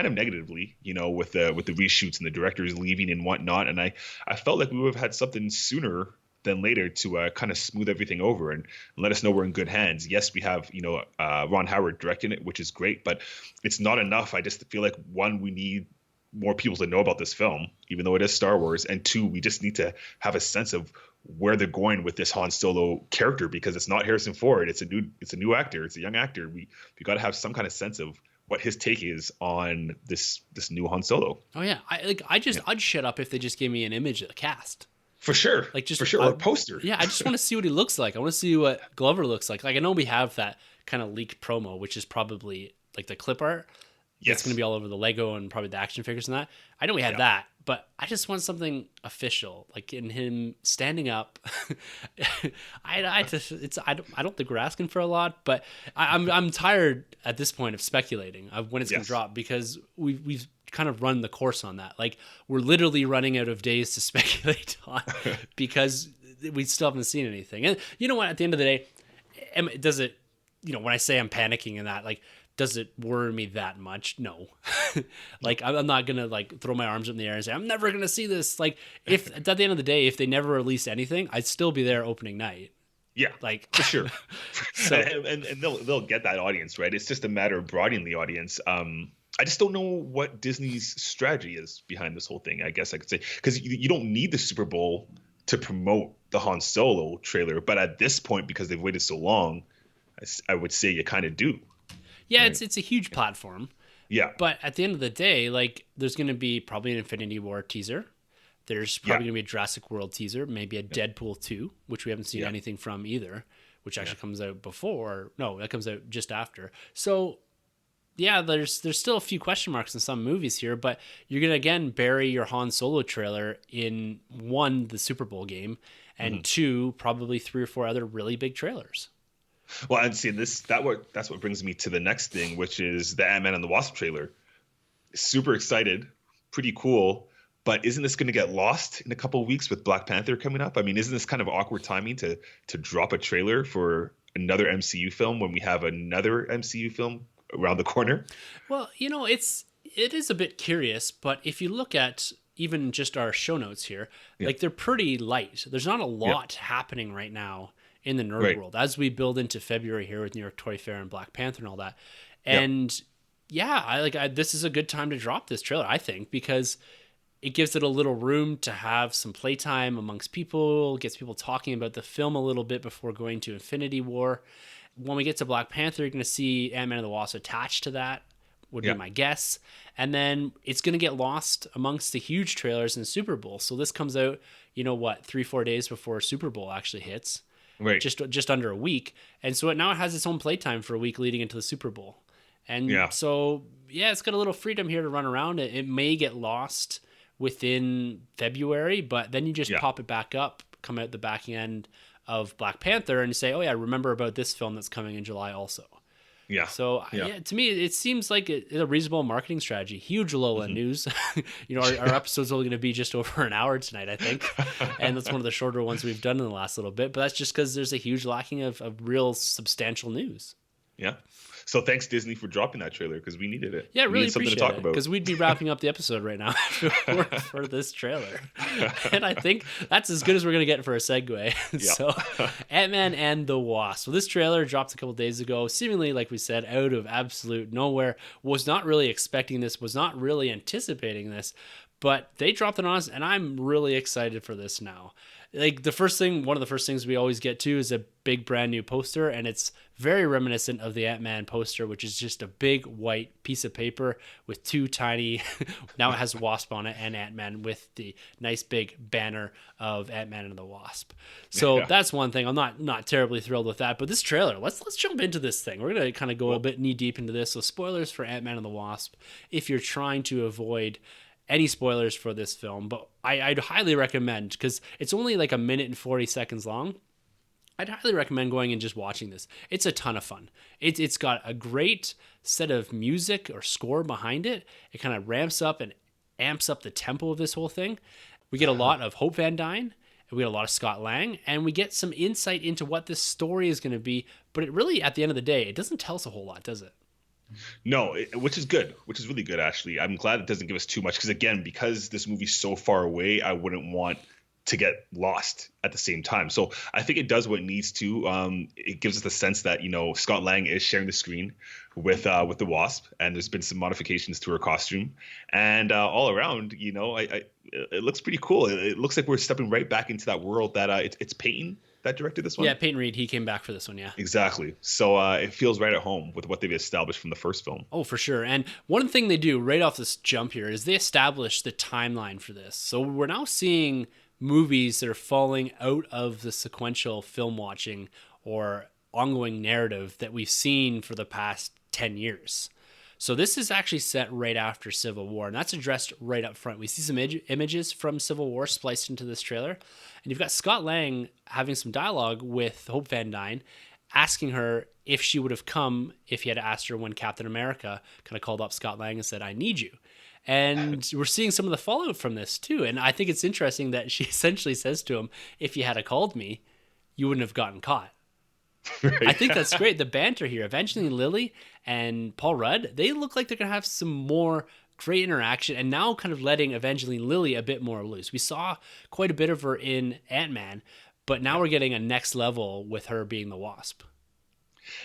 of negatively, with the reshoots and the directors leaving and whatnot. And I felt like we would have had something sooner than later to kind of smooth everything over and let us know we're in good hands. Yes, we have, Ron Howard directing it, which is great, but it's not enough. I just feel like, one, we need more people to know about this film, even though it is Star Wars. And two, we just need to have a sense of where they're going with this Han Solo character, because it's not Harrison Ford. It's a new actor. It's a young actor. We got to have some kind of sense of what his take is on this new Han Solo. Oh yeah, I'd shut up if they just gave me an image of the cast. For sure, like just for sure, or a poster. Yeah, I just want to see what he looks like. I want to see what Glover looks like. Like I know we have that kind of leaked promo, which is probably like the clip art. Yes. It's going to be all over the Lego and probably the action figures and that. I know we have that, but I just want something official, like in him standing up. I don't think we're asking for a lot, but I'm tired at this point of speculating of when it's going to drop, because we've kind of run the course on that. Like we're literally running out of days to speculate on because we still haven't seen anything. And you know what? At the end of the day, does it? You know, when I say I'm panicking and that, like, does it worry me that much? No. Like, I'm not going to, like, throw my arms up in the air and say, I'm never going to see this. Like, if at the end of the day, if they never released anything, I'd still be there opening night. Yeah, like for sure. So, and they'll get that audience, right? It's just a matter of broadening the audience. I just don't know what Disney's strategy is behind this whole thing, I guess I could say. Because you don't need the Super Bowl to promote the Han Solo trailer. But at this point, because they've waited so long, I would say you kind of do. Yeah, right? It's a huge platform. Yeah. But at the end of the day, like, there's going to be probably an Infinity War teaser. There's probably going to be a Jurassic World teaser, maybe a Deadpool 2, which we haven't seen anything from either, which actually comes out before. No, that comes out just after. So, yeah, there's still a few question marks in some movies here, but you're going to, again, bury your Han Solo trailer in, one, the Super Bowl game, and two, probably 3 or 4 other really big trailers. Well, and see, that's what brings me to the next thing, which is the Ant-Man and the Wasp trailer. Super excited, pretty cool, but isn't this going to get lost in a couple of weeks with Black Panther coming up? I mean, isn't this kind of awkward timing to drop a trailer for another MCU film when we have another MCU film around the corner? Well, you know, it is a bit curious, but if you look at even just our show notes here, like they're pretty light. There's not a lot happening right now in the nerd world as we build into February here with New York Toy Fair and Black Panther and all that. And this is a good time to drop this trailer, I think, because it gives it a little room to have some playtime amongst people, gets people talking about the film a little bit before going to Infinity War. When we get to Black Panther, you're going to see Ant-Man and the Wasp attached to that, would be my guess. And then it's going to get lost amongst the huge trailers in Super Bowl. So this comes out, 3-4 days before Super Bowl actually hits. Right. Just under a week. And so now it has its own playtime for a week leading into the Super Bowl. And so, it's got a little freedom here to run around. It may get lost within February, but then you just pop it back up, come out the back end of Black Panther, and you say, oh yeah, remember about this film that's coming in July also. Yeah. So to me, it seems like a reasonable marketing strategy. Huge Lola news. Our episode's only going to be just over an hour tonight, I think. And that's one of the shorter ones we've done in the last little bit. But that's just because there's a huge lacking of real substantial news. Yeah. So thanks, Disney, for dropping that trailer, because we needed it. Yeah, really appreciate it, because we'd be wrapping up the episode right now if it weren't for this trailer. And I think that's as good as we're going to get for a segue. So, Ant-Man and the Wasp. So this trailer dropped a couple days ago, seemingly, like we said, out of absolute nowhere. Was not really expecting this, was not really anticipating this, but they dropped it on us, and I'm really excited for this now. Like one of the first things we always get to is a big brand new poster, and it's very reminiscent of the Ant-Man poster, which is just a big white piece of paper with 2 tiny, now it has Wasp on it, and Ant-Man with the nice big banner of Ant-Man and the Wasp. So that's one thing. I'm not terribly thrilled with that, but this trailer, let's jump into this thing. We're going to kind of go a bit knee deep into this. So spoilers for Ant-Man and the Wasp, if you're trying to avoid any spoilers for this film, but I'd highly recommend, because it's only like 1 minute and 40 seconds long. I'd highly recommend going and just watching this. It's a ton of fun. It's got a great set of music or score behind it. It kind of ramps up and amps up the tempo of this whole thing. We get a lot of Hope Van Dyne, and we get a lot of Scott Lang, and we get some insight into what this story is going to be. But it really, at the end of the day, it doesn't tell us a whole lot, does it? No, which is good, which is really good, actually. I'm glad it doesn't give us too much, because this movie's so far away, I wouldn't want to get lost at the same time. So I think it does what it needs to. It gives us the sense that, Scott Lang is sharing the screen with the Wasp, and there's been some modifications to her costume. And all around, it looks pretty cool. It looks like we're stepping right back into that world that it's Peyton that directed this one? Yeah, Peyton Reed, he came back for this one, yeah. Exactly. So it feels right at home with what they've established from the first film. Oh, for sure. And one thing they do right off this jump here is they establish the timeline for this. So we're now seeing movies that are falling out of the sequential film watching or ongoing narrative that we've seen for the past 10 years. So this is actually set right after Civil War, and that's addressed right up front. We see some images from Civil War spliced into this trailer, and you've got Scott Lang having some dialogue with Hope Van Dyne, asking her if she would have come if he had asked her when Captain America kind of called up Scott Lang and said, "I need you." And we're seeing some of the fallout from this too. And I think it's interesting that she essentially says to him, "If you had called me, you wouldn't have gotten caught." Right. I think that's great. The banter here. Evangeline Lilly and Paul Rudd, they look like they're going to have some more great interaction, and now kind of letting Evangeline Lilly a bit more loose. We saw quite a bit of her in Ant-Man, but now we're getting a next level with her being the Wasp.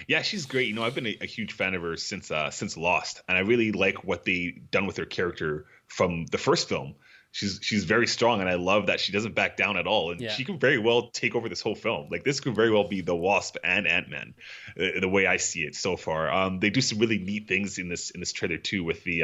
Yeah, she's great. I've been a huge fan of her since Lost, and I really like what they done with her character from the first film. She's very strong, and I love that she doesn't back down at all, and she can very well take over this whole film. Like, this could very well be the Wasp and Ant-Man, the way I see it so far. They do some really neat things in this trailer too, with the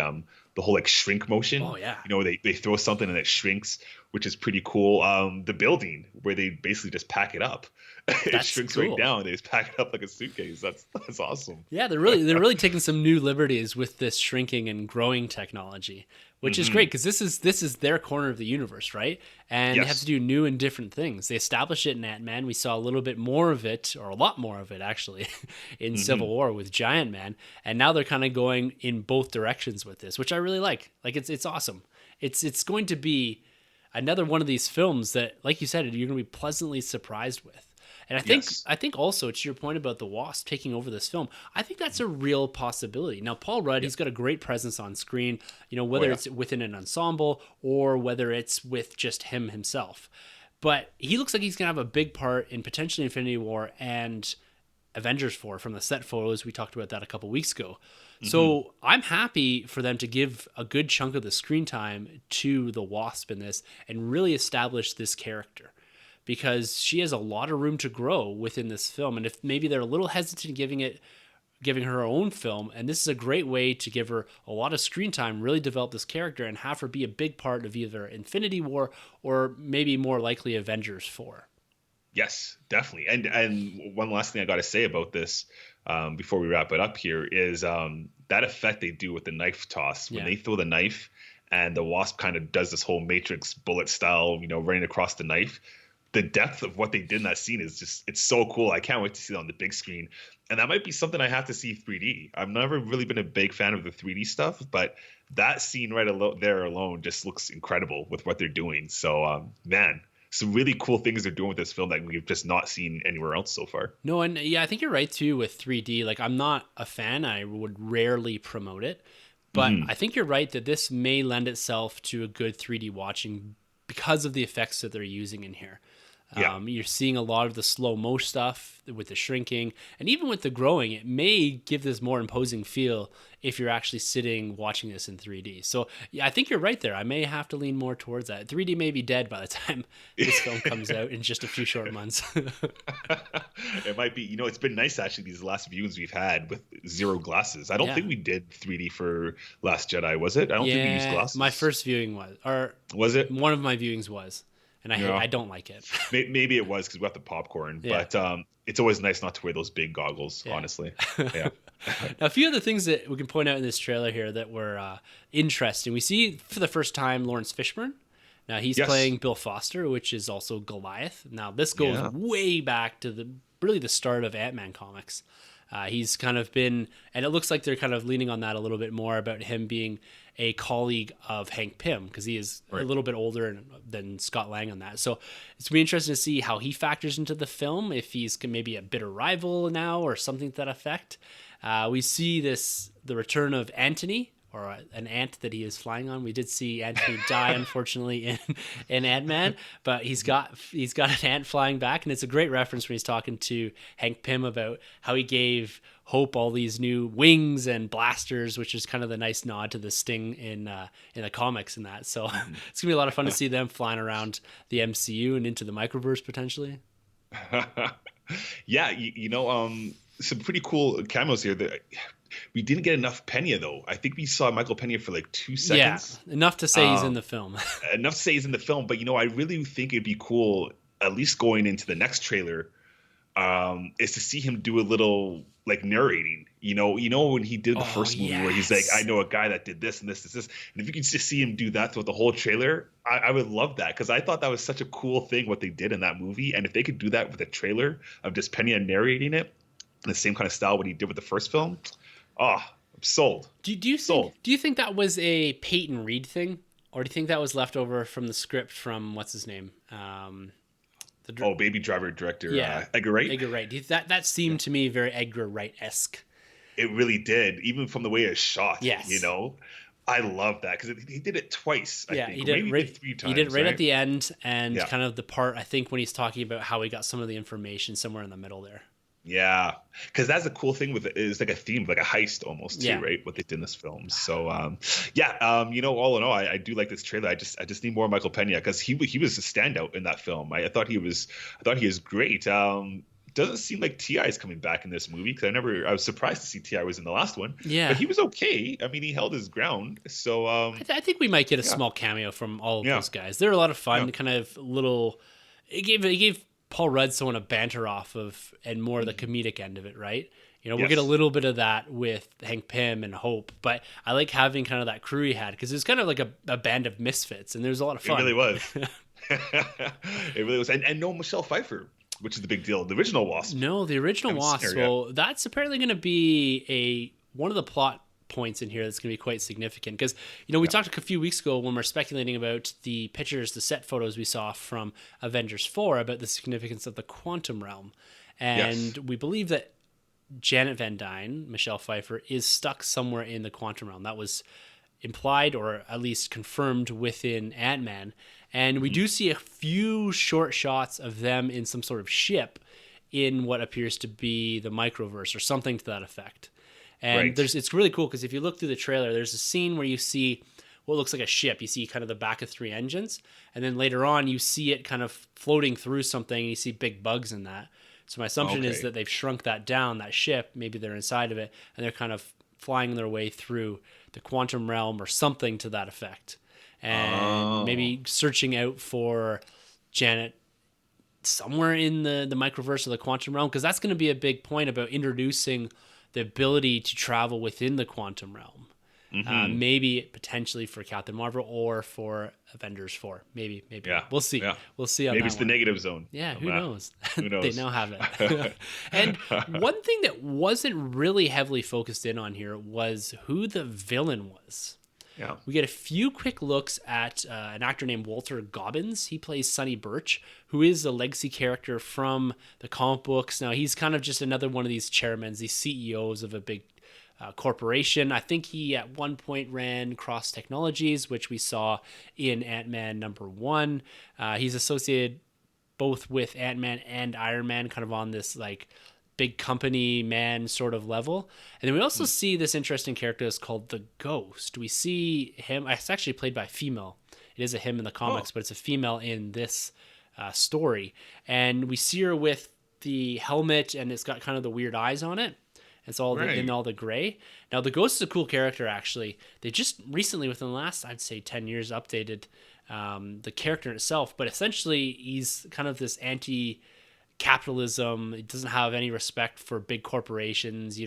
whole like shrink motion. Oh yeah. They throw something and it shrinks, which is pretty cool. The building where they basically just pack it up. It shrinks cool. Right down. They just pack it up like a suitcase. That's awesome. Yeah, they're really taking some new liberties with this shrinking and growing technology, which is great because this is their corner of the universe, right? And they have to do new and different things. They established it in Ant-Man. We saw a little bit more of it, or a lot more of it actually, in Civil War with Giant Man, and now they're kind of going in both directions with this, which I really like. Like, it's awesome. It's going to be another one of these films that, like you said, you're going to be pleasantly surprised with. And I think also, to your point about the Wasp taking over this film, I think that's a real possibility. Now, Paul Rudd, he's got a great presence on screen, whether it's within an ensemble or whether it's with just himself. But he looks like he's going to have a big part in potentially Infinity War and Avengers 4 from the set photos. We talked about that a couple weeks ago. So I'm happy for them to give a good chunk of the screen time to the Wasp in this and really establish this character, because she has a lot of room to grow within this film. And if maybe they're a little hesitant giving her her own film, and this is a great way to give her a lot of screen time, really develop this character and have her be a big part of either Infinity War or maybe more likely Avengers 4. Yes, definitely. And one last thing I got to say about this before we wrap it up here is that effect they do with the knife toss when they throw the knife and the Wasp kind of does this whole Matrix bullet style, running across the knife. The depth of what they did in that scene is just, it's so cool. I can't wait to see it on the big screen. And that might be something I have to see 3D. I've never really been a big fan of the 3D stuff, but that scene there alone just looks incredible with what they're doing. So, man, some really cool things they're doing with this film that we've just not seen anywhere else so far. No, and I think you're right too with 3D. Like, I'm not a fan. I would rarely promote it. But I think you're right that this may lend itself to a good 3D watching because of the effects that they're using in here. You're seeing a lot of the slow-mo stuff with the shrinking, and even with the growing, it may give this more imposing feel if you're actually sitting watching this in 3D. So I think you're right there. I may have to lean more towards that. 3D may be dead by the time this film comes out in just a few short months. It might be. It's been nice actually these last viewings we've had with zero glasses. I don't think we did 3D for Last Jedi, was it? I don't think we used glasses. My first viewing was. Or was it? One of my viewings was. And I don't like it. Maybe it was because we got the popcorn, but it's always nice not to wear those big goggles, honestly. Yeah. Now, a few other things that we can point out in this trailer here that were interesting. We see for the first time Lawrence Fishburne. Now, he's playing Bill Foster, which is also Goliath. Now, this goes way back to the start of Ant-Man comics. He's kind of been, and it looks like they're kind of leaning on that a little bit more about him being a colleague of Hank Pym, because he is a little bit older than Scott Lang on that. So it's going to be interesting to see how he factors into the film, if he's maybe a bitter rival now or something to that effect. We see the return of Antony, or an ant that he is flying on. We did see Antony die, unfortunately, in Ant-Man, but he's got an ant flying back, and it's a great reference when he's talking to Hank Pym about how he gave Hope all these new wings and blasters, which is kind of the nice nod to the Sting in the comics and that. So it's gonna be a lot of fun to see them flying around the MCU and into the microverse potentially. Yeah, some pretty cool cameos here. That we didn't get enough Pena though. I think we saw Michael Pena for like two Yeah, seconds. enough to say he's in Um, the film. enough to say he's in the film, but I really think it'd be cool, at least going into the next trailer, is to see him do a little like narrating. When he did the Oh, first movie where he's like, I yes. know a guy that did this and this, and if you could just see him do that throughout the whole trailer, I would love that because I thought that was such a cool thing what they did in that movie, and if they could do that with a trailer of just Pena narrating it in the same kind of style what he did with the first film, oh, I'm sold. Sold. Do you think that was a Peyton Reed thing, or do you think that was left over from the script from what's his name? Oh, Baby Driver director Yeah, Edgar Wright. Edgar Wright. That seemed to me very Edgar Wright-esque. It really did, even from the way it's shot. Yes. I love that because he did it twice. I Yeah, think, he or did maybe it right. three times. He did it right right at the end, and Yeah, kind of the part I think when he's talking about how he got some of the information somewhere in the middle there. yeah, because that's the cool thing with it is like a theme, like a heist almost too, Yeah. right? What they did in this film. So, yeah, all in all, I do like this trailer. I just need more Michael Pena because he was a standout in that film. I thought he was great. Doesn't seem like Ti is coming back in this movie because I was surprised to see Ti was in the last one. Yeah. But he was okay. I mean, he held his ground. So, I think we might get a yeah, small cameo from all of yeah, those guys. They're a lot of fun, yeah, kind of little. It gave Paul Rudd someone a banter off of, and more the comedic end of it, right? We'll get a yes, little bit of that with Hank Pym and Hope, but I like having kind of that crew he had because it's kind of like a band of misfits, and there's a lot of it fun. really was. It really was, and no Michelle Pfeiffer, which is the big deal. The original Wasp. No, the original Haven't seen Wasp. her yet. Well, that's apparently going to be one of the plot points in here that's going to be quite significant because we talked a few weeks ago when we are speculating about the pictures, the set photos we saw from Avengers 4 about the significance of the quantum realm, and Yes. we believe that Janet Van Dyne, Michelle Pfeiffer, is stuck somewhere in the quantum realm. That was implied or at least confirmed within Ant-Man. And we do see a few short shots of them in some sort of ship in what appears to be the microverse or something to that effect. And Right. it's really cool because if you look through the trailer, there's a scene where you see what looks like a ship. You see kind of the back of 3 engines. And then later on, you see it kind of floating through something. And you see big bugs in that. So my assumption is Okay. that they've shrunk that down, that ship. Maybe they're inside of it. And they're kind of flying their way through the quantum realm or something to that effect. And Oh. maybe searching out for Janet somewhere in the microverse or the quantum realm, because that's going to be a big point about introducing the ability to travel within the quantum realm. Maybe potentially for Captain Marvel or for Avengers 4. Maybe. Yeah. We'll see. Yeah. We'll see on Maybe that it's the one. negative zone. Yeah, of who that. knows? Who knows? They now have it. And one thing that wasn't really heavily focused in on here was who the villain was. Yeah. We get a few quick looks at an actor named Walter Goggins. He plays Sonny Birch, who is a legacy character from the comic books. Now, he's kind of just another one of these chairmen, these CEOs of a big corporation. I think he at one point ran Cross Technologies, which we saw in Ant-Man #1. He's associated both with Ant-Man and Iron Man, kind of on this like big company man sort of level. And then we also see this interesting character that's called the Ghost. We see him, it's actually played by a female. It is a him in the comics, but it's a female in this story. And we see her with the helmet, and it's got kind of the weird eyes on it. It's all in all the gray. Now, the Ghost is a cool character, actually. They just recently, within the last, I'd say, 10 years, updated the character itself. But essentially, he's kind of this anti-capitalism. He doesn't have any respect for big corporations,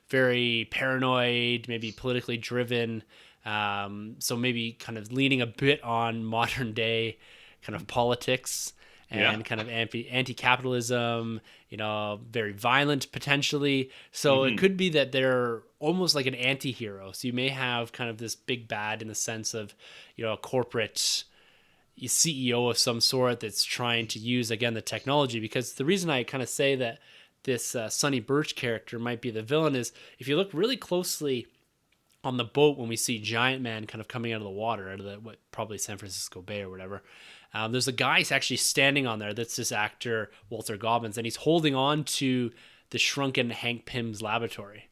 very paranoid, maybe politically driven. So maybe kind of leaning a bit on modern day kind of politics and kind of anti-capitalism, very violent potentially. So it could be that they're almost like an anti-hero. So you may have kind of this big bad in the sense of, a corporate CEO of some sort that's trying to use, again, the technology. Because the reason I kind of say that this Sonny Birch character might be the villain is if you look really closely on the boat when we see Giant Man kind of coming out of the water, out of probably San Francisco Bay or whatever. There's a guy who's actually standing on there. That's this actor, Walter Goggins, and he's holding on to the shrunken Hank Pym's laboratory.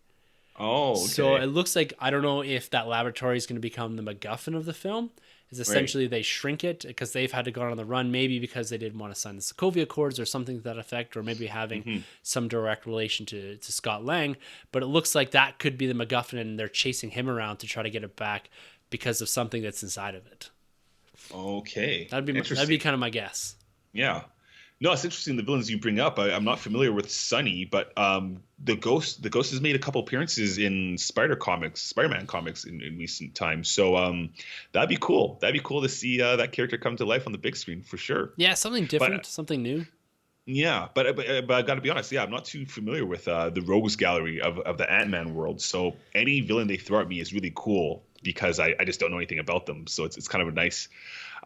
Oh, okay. So it looks like, I don't know if that laboratory is going to become the MacGuffin of the film. is essentially they shrink it because they've had to go on the run, maybe because they didn't want to sign the Sokovia Accords or something to that effect, or maybe having some direct relation to Scott Lang. But it looks like that could be the MacGuffin, and they're chasing him around to try to get it back because of something that's inside of it. Okay. That'd be kind of my guess. Yeah. No, it's interesting the villains you bring up. I'm not familiar with Sunny, but the Ghost has made a couple appearances in Spider-Man comics in recent times. So that'd be cool. That'd be cool to see that character come to life on the big screen for sure. Yeah, something different, something new. Yeah, but I got to be honest. Yeah, I'm not too familiar with the Rogues Gallery of the Ant-Man world. So any villain they throw at me is really cool because I just don't know anything about them. So it's kind of a nice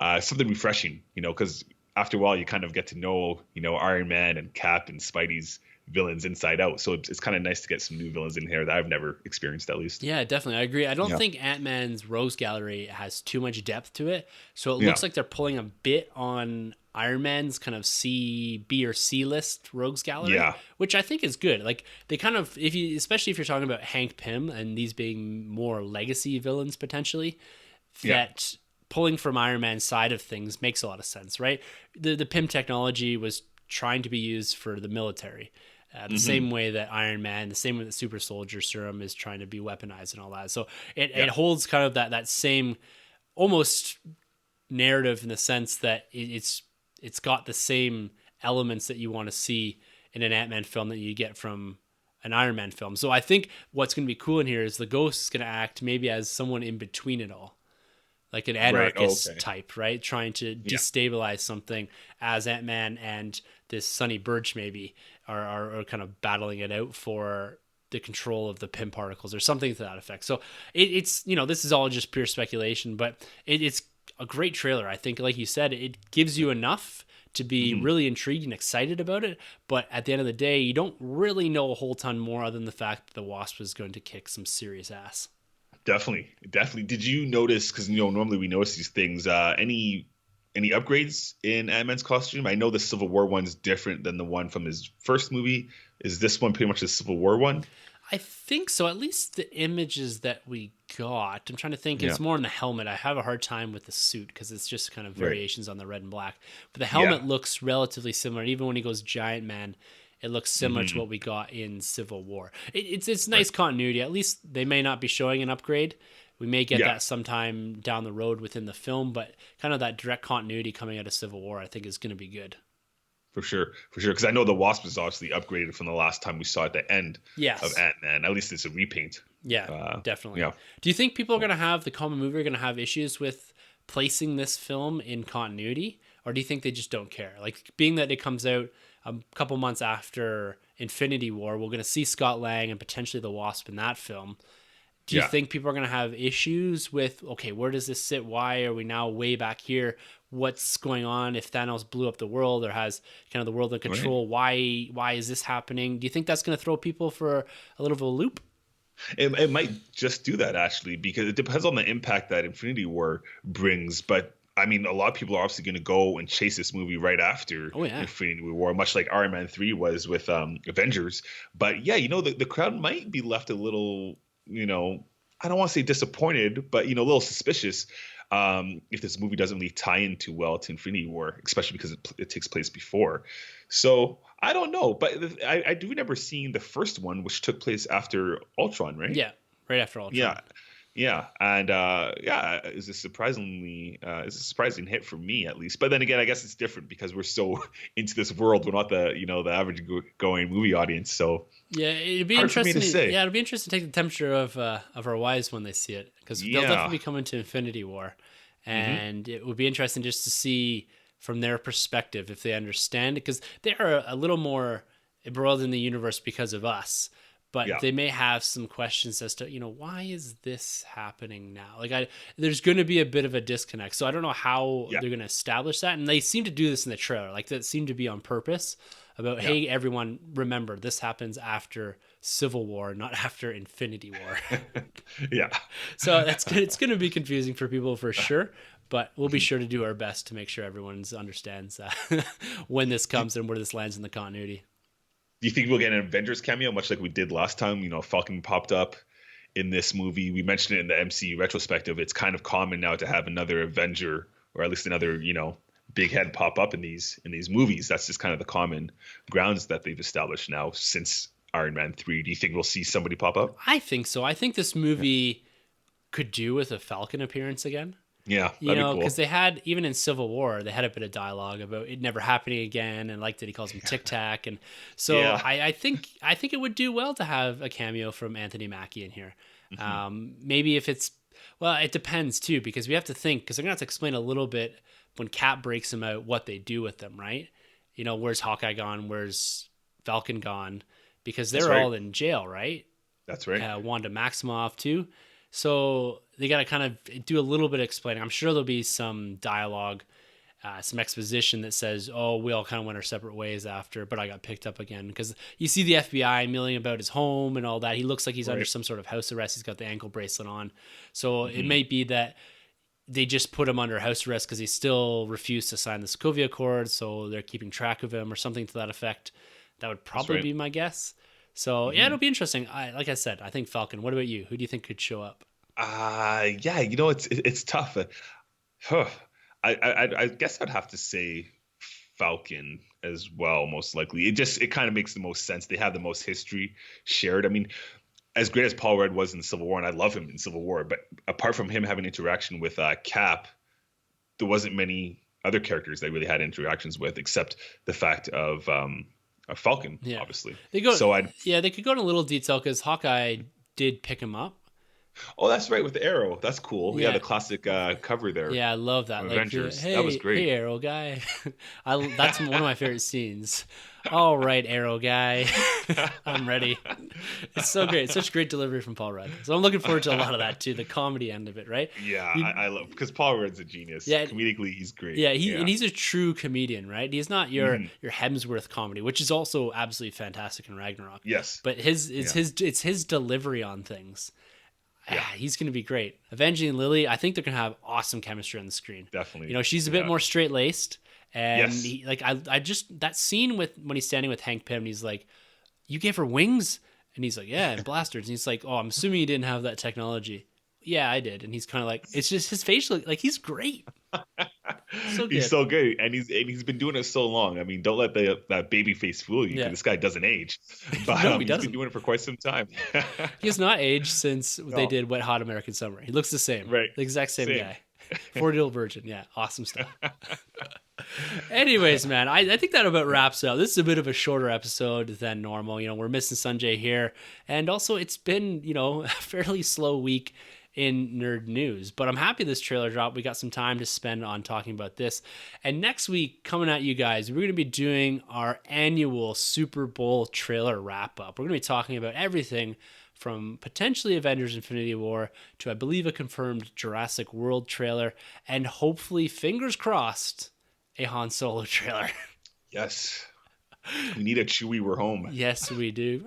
something refreshing, because after a while you kind of get to know, Iron Man and Cap and Spidey's villains inside out. So it's kind of nice to get some new villains in here that I've never experienced, at least. Yeah, definitely. I agree. I don't think Ant-Man's Rogues Gallery has too much depth to it. So it looks like they're pulling a bit on Iron Man's kind of B or C list Rogues Gallery, which I think is good. Like they kind of, especially if you're talking about Hank Pym and these being more legacy villains potentially, that pulling from Iron Man's side of things makes a lot of sense, right? The Pym technology was trying to be used for the military. The same way that Iron Man, the same way that Super Soldier Serum is trying to be weaponized and all that. So it holds kind of that same almost narrative in the sense that it's got the same elements that you want to see in an Ant-Man film that you get from an Iron Man film. So I think what's going to be cool in here is the Ghost is going to act maybe as someone in between it all. Like an anarchist type, right? Trying to destabilize something as Ant-Man and this Sonny Birch maybe are kind of battling it out for the control of the Pym particles or something to that effect. So it's this is all just pure speculation, but it's a great trailer. I think, like you said, it gives you enough to be really intrigued and excited about it. But at the end of the day, you don't really know a whole ton more other than the fact that the Wasp is going to kick some serious ass. Definitely. Did you notice? Because normally we notice these things. Any upgrades in Ant-Man's costume? I know the Civil War one's different than the one from his first movie. Is this one pretty much the Civil War one? I think so. At least the images that we got. I'm trying to think. It's more in the helmet. I have a hard time with the suit because it's just kind of variations on the red and black. But the helmet looks relatively similar. Even when he goes Giant Man, it looks similar to what we got in Civil War. It's nice continuity. At least they may not be showing an upgrade. We may get that sometime down the road within the film, but kind of that direct continuity coming out of Civil War, I think, is going to be good. For sure. Because I know the Wasp is obviously upgraded from the last time we saw at the end of Ant-Man. At least it's a repaint. Yeah, definitely. Yeah. Do you think people are going to have, the common movie are going to have issues with placing this film in continuity? Or do you think they just don't care? Like, being that it comes out a couple months after Infinity War, we're going to see Scott Lang and potentially the Wasp in that film. Do you think people are going to have issues with, okay, where does this sit? Why are we now way back here? What's going on if Thanos blew up the world or has kind of the world in control? Right. Why is this happening? Do you think that's going to throw people for a little bit of a loop? It might just do that, actually, because it depends on the impact that Infinity War brings. But I mean, a lot of people are obviously going to go and chase this movie right after Infinity War, much like Iron Man 3 was with Avengers. But yeah, the crowd might be left a little, I don't want to say disappointed, but, a little suspicious if this movie doesn't really tie in too well to Infinity War, especially because it takes place before. So I don't know, but I do remember seeing the first one, which took place after Ultron, right? Yeah, right after Ultron. Yeah, and it's a surprising hit for me, at least. But then again, I guess it's different because we're so into this world. We're not the the average going movie audience. So yeah, it'd be interesting to say. Yeah, it'd be interesting to take the temperature of our wives when they see it, because they'll definitely be coming to Infinity War, and it would be interesting just to see from their perspective if they understand it, because they are a little more embroiled in the universe because of us. But they may have some questions as to, why is this happening now? Like, there's going to be a bit of a disconnect. So I don't know how they're going to establish that. And they seem to do this in the trailer. Like, that seemed to be on purpose about, hey, everyone, remember, this happens after Civil War, not after Infinity War. So it's going to be confusing for people for sure. But we'll be sure to do our best to make sure everyone understands when this comes and where this lands in the continuity. Do you think we'll get an Avengers cameo, much like we did last time? Falcon popped up in this movie. We mentioned it in the MCU retrospective. It's kind of common now to have another Avenger, or at least another, big head pop up in these movies. That's just kind of the common grounds that they've established now since Iron Man 3. Do you think we'll see somebody pop up? I think so. I think this movie could do with a Falcon appearance again. Yeah, that'd be cool. Because they had, even in Civil War, they had a bit of dialogue about it never happening again, and like that he calls him Tic Tac, and so I think it would do well to have a cameo from Anthony Mackie in here. Maybe if it's, well, it depends too, because we have to think, because they're gonna have to explain a little bit when Cap breaks them out what they do with them, right? Where's Hawkeye gone? Where's Falcon gone? Because they're all in jail, right? That's right. Wanda Maximoff too. So they got to kind of do a little bit of explaining. I'm sure there'll be some dialogue, some exposition that says, oh, we all kind of went our separate ways after, but I got picked up again. Because you see the FBI milling about his home and all that. He looks like he's under some sort of house arrest. He's got the ankle bracelet on. So it may be that they just put him under house arrest because he still refused to sign the Sokovia Accord. So they're keeping track of him or something to that effect. That would probably be my guess. So, yeah, it'll be interesting. Like I said, I think Falcon. What about you? Who do you think could show up? It's tough. I guess I'd have to say Falcon as well, most likely. It kind of makes the most sense. They have the most history shared. I mean, as great as Paul Rudd was in Civil War, and I love him in Civil War, but apart from him having interaction with Cap, there wasn't many other characters they really had interactions with, except the fact of a Falcon, obviously. They could go into a little detail because Hawkeye did pick him up. Oh, that's right, with the arrow. That's cool. Yeah, the classic cover there. Yeah, I love that. Avengers. That was great. Hey, Arrow guy. That's one of my favorite scenes. All right, Arrow guy. I'm ready. It's so great. It's such great delivery from Paul Rudd. So I'm looking forward to a lot of that too, the comedy end of it, right? Yeah, I love, because Paul Rudd's a genius. Yeah, comedically, he's great. Yeah, and he's a true comedian, right? He's not your Hemsworth comedy, which is also absolutely fantastic in Ragnarok. Yes, but it's his delivery on things. Yeah, he's going to be great. Avenging Lily, I think they're going to have awesome chemistry on the screen. Definitely. She's a bit more straight-laced. And I just, that scene when he's standing with Hank Pym, he's like, you gave her wings? And he's like, yeah, and blasters. And he's like, oh, I'm assuming you didn't have that technology. Yeah, I did. And he's kind of like, it's just his facial, like he's great. He's so good, and he's been doing it so long. I mean, don't let that baby face fool you. This guy doesn't age, but no, he's been doing it for quite some time. He has not aged since they did Wet Hot American Summer. He looks the same, right? The exact same guy. 40-year-old virgin. Yeah, awesome stuff. Anyways, man, I think that about wraps up. This is a bit of a shorter episode than normal. We're missing Sanjay here, and also it's been a fairly slow week in nerd news, but I'm happy this trailer dropped. We got some time to spend on talking about this. And next week, coming at you guys, we're going to be doing our annual Super Bowl trailer wrap up. We're going to be talking about everything from potentially Avengers Infinity War to, I believe, a confirmed Jurassic World trailer, and hopefully, fingers crossed, a Han Solo trailer. Yes. We need a Chewie, we're home. Yes, we do.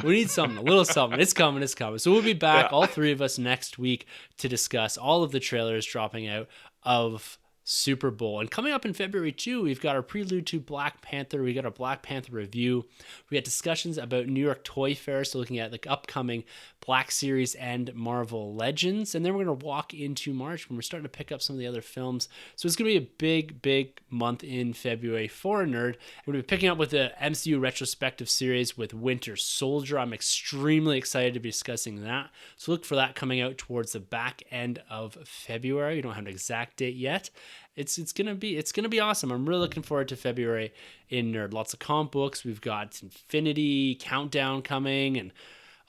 We need something, a little something. It's coming. So we'll be back, all three of us, next week to discuss all of the trailers dropping out of Super Bowl. And coming up in February too, we've got our prelude to Black Panther. We got our Black Panther review. We got discussions about New York Toy Fair, so looking at the upcoming Black Series and Marvel Legends. And then we're going to walk into March when we're starting to pick up some of the other films. So it's going to be a big month in February for a nerd. We're going to be picking up with the MCU retrospective series with Winter Soldier. I'm extremely excited to be discussing that. So look for that coming out towards the back end of February. We don't have an exact date yet. It's gonna be awesome. I'm really looking forward to February in nerd. Lots of comic books. We've got Infinity Countdown coming, and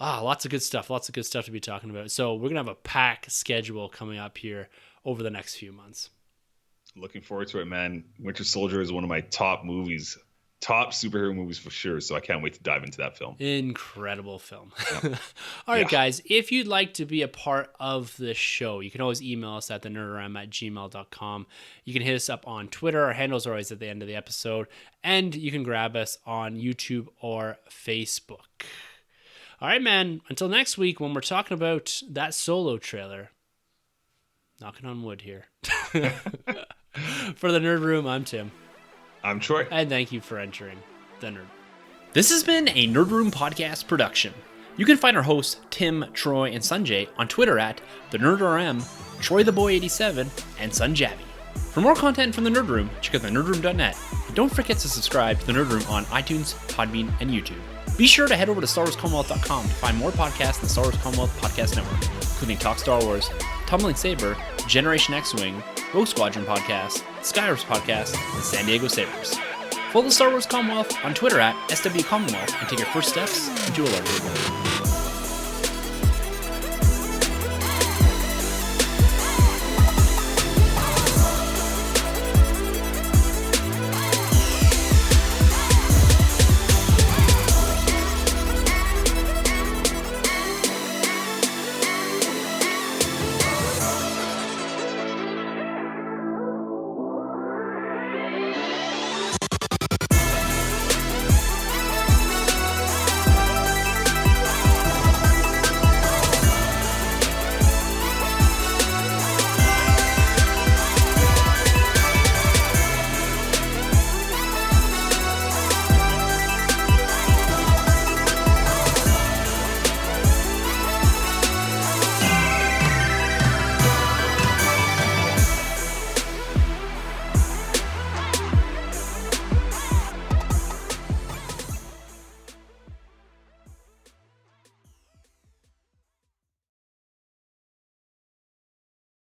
lots of good stuff to be talking about. So we're gonna have a pack schedule coming up here over the next few months. Looking forward to it, man. Winter Soldier is one of my top superhero movies for sure, so I can't wait to dive into that film. Incredible film. Yeah. All right, guys, if you'd like to be a part of the show, you can always email us at thenerdram@gmail.com. You can hit us up on Twitter. Our handles are always at the end of the episode, and you can grab us on YouTube or Facebook. All right, man, until next week when we're talking about that Solo trailer. Knocking on wood here. For the Nerd Room, I'm Tim. I'm Troy. And thank you for entering the Nerd Room. This has been a Nerd Room podcast production. You can find our hosts, Tim, Troy, and Sanjay on Twitter at TheNerdRM, TroyTheBoy87, and SunJabby. For more content from the Nerd Room, check out thenerdroom.net. And don't forget to subscribe to the Nerd Room on iTunes, Podbean, and YouTube. Be sure to head over to StarWarsCommonwealth.com to find more podcasts in the Star Wars Commonwealth Podcast Network, including Talk Star Wars, Tumbling Saber, Generation X-Wing, Rogue Squadron Podcast, Skyros Podcast, and San Diego Sabers. Follow the Star Wars Commonwealth on Twitter at SW Commonwealth and take your first steps into a larger world.